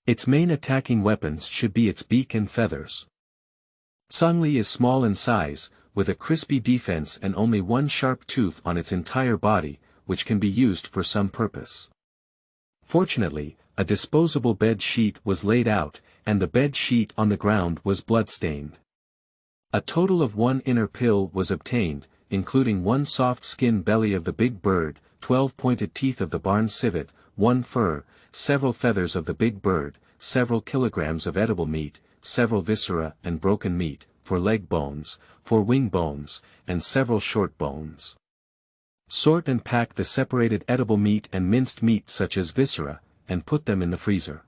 Its main attacking weapons should be its beak and feathers. Zhongli is small in size, with a crispy defense and only 1 sharp tooth on its entire body, which can be used for some purpose. Fortunately, a disposable bed sheet was laid out, and the bed sheet on the ground was blood-stained. A total of 1 inner pill was obtained, including 1 soft skin belly of the big bird, 12 pointed teeth of the barn civet, 1 fur, several feathers of the big bird, several kilograms of edible meat, several viscera and broken meat, 4 leg bones, 4 wing bones, and several short bones. Sort and pack the separated edible meat and minced meat such as viscera, and put them in the freezer.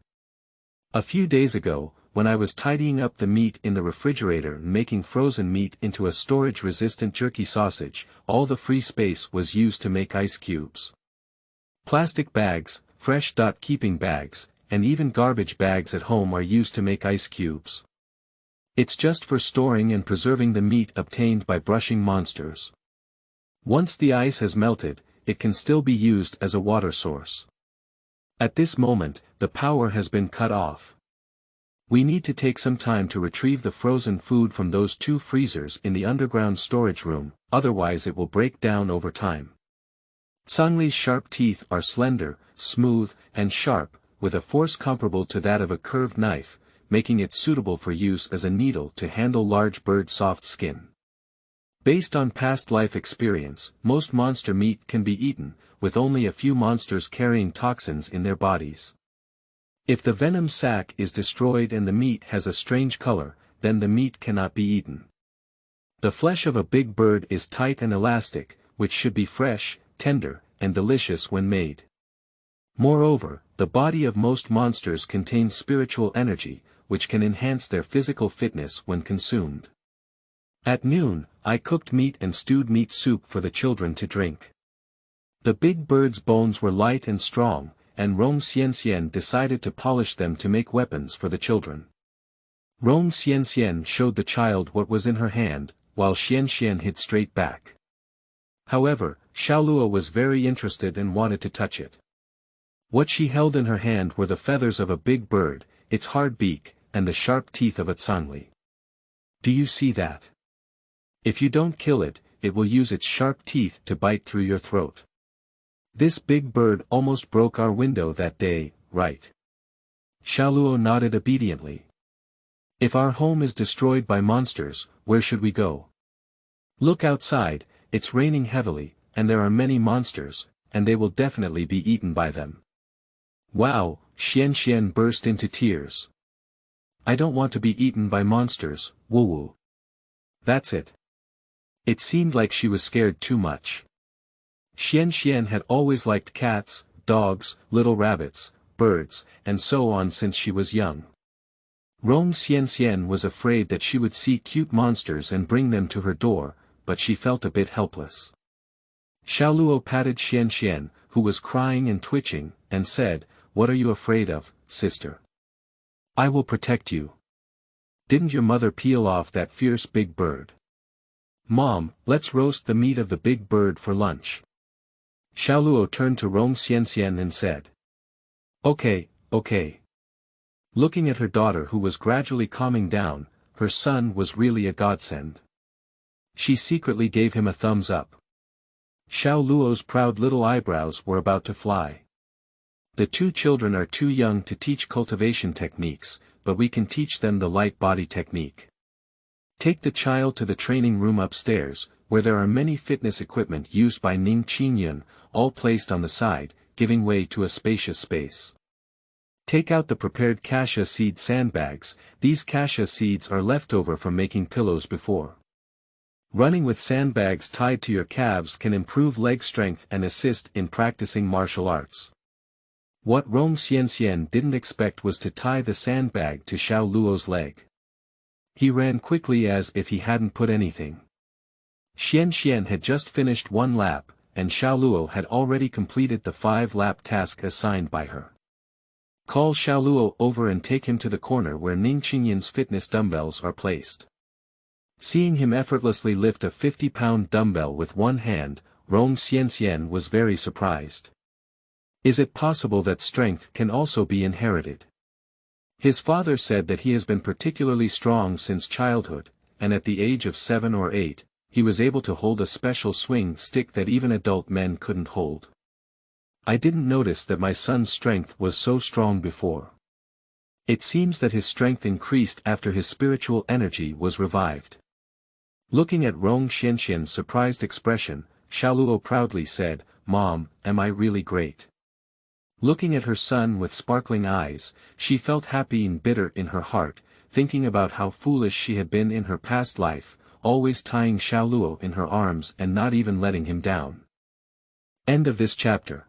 A few days ago, when I was tidying up the meat in the refrigerator and making frozen meat into a storage-resistant jerky sausage, all the free space was used to make ice cubes. Plastic bags, fresh keeping bags, and even garbage bags at home are used to make ice cubes. It's just for storing and preserving the meat obtained by brushing monsters. Once the ice has melted, it can still be used as a water source. At this moment, the power has been cut off. We need to take some time to retrieve the frozen food from those 2 freezers in the underground storage room, otherwise it will break down over time. Zhongli's sharp teeth are slender, smooth, and sharp, with a force comparable to that of a curved knife, making it suitable for use as a needle to handle large bird soft skin. Based on past life experience, most monster meat can be eaten, with only a few monsters carrying toxins in their bodies. If the venom sac is destroyed and the meat has a strange color, then the meat cannot be eaten. The flesh of a big bird is tight and elastic, which should be fresh, tender, and delicious when made. Moreover, the body of most monsters contains spiritual energy, which can enhance their physical fitness when consumed. At noon, I cooked meat and stewed meat soup for the children to drink. The big bird's bones were light and strong, and Rong Xianxian decided to polish them to make weapons for the children. Rong Xianxian showed the child what was in her hand, while Xianxian hid straight back. However, Xiaolua was very interested and wanted to touch it. What she held in her hand were the feathers of a big bird, its hard beak, and the sharp teeth of a tsangli. Do you see that? If you don't kill it, it will use its sharp teeth to bite through your throat. This big bird almost broke our window that day, right? Xiaoluo nodded obediently. If our home is destroyed by monsters, where should we go? Look outside, it's raining heavily, and there are many monsters, and they will definitely be eaten by them. Wow, Xian burst into tears. I don't want to be eaten by monsters, Wu. That's it. It seemed like she was scared too much. Xian had always liked cats, dogs, little rabbits, birds, and so on since she was young. Rong Xian was afraid that she would see cute monsters and bring them to her door, but she felt a bit helpless. Xiaoluo patted Xian, who was crying and twitching, and said, "What are you afraid of, sister? I will protect you. Didn't your mother peel off that fierce big bird? Mom, let's roast the meat of the big bird for lunch." Xiaoluo turned to Rong Xian and said, Okay. Looking at her daughter who was gradually calming down, her son was really a godsend. She secretly gave him a thumbs up. Xiaoluo's proud little eyebrows were about to fly. The two children are too young to teach cultivation techniques, but we can teach them the light body technique. Take the child to the training room upstairs, where there are many fitness equipment used by Ning Qingyun, all placed on the side, giving way to a spacious space. Take out the prepared cassia seed sandbags. These cassia seeds are left over from making pillows before. Running with sandbags tied to your calves can improve leg strength and assist in practicing martial arts. What Rong Xian didn't expect was to tie the sandbag to Xiaoluo's leg. He ran quickly as if he hadn't put anything. Xian had just finished one lap, and Xiaoluo had already completed the 5-lap task assigned by her. Call Xiaoluo over and take him to the corner where Ning Qingyun's fitness dumbbells are placed. Seeing him effortlessly lift a 50-pound dumbbell with one hand, Rong Xian was very surprised. Is it possible that strength can also be inherited? His father said that he has been particularly strong since childhood, and at the age of 7 or 8, he was able to hold a special swing stick that even adult men couldn't hold. I didn't notice that my son's strength was so strong before. It seems that his strength increased after his spiritual energy was revived. Looking at Rong Xian's surprised expression, Xiaoluo proudly said, "Mom, am I really great?" Looking at her son with sparkling eyes, she felt happy and bitter in her heart, thinking about how foolish she had been in her past life, always tying Xiaoluo in her arms and not even letting him down. End of this chapter.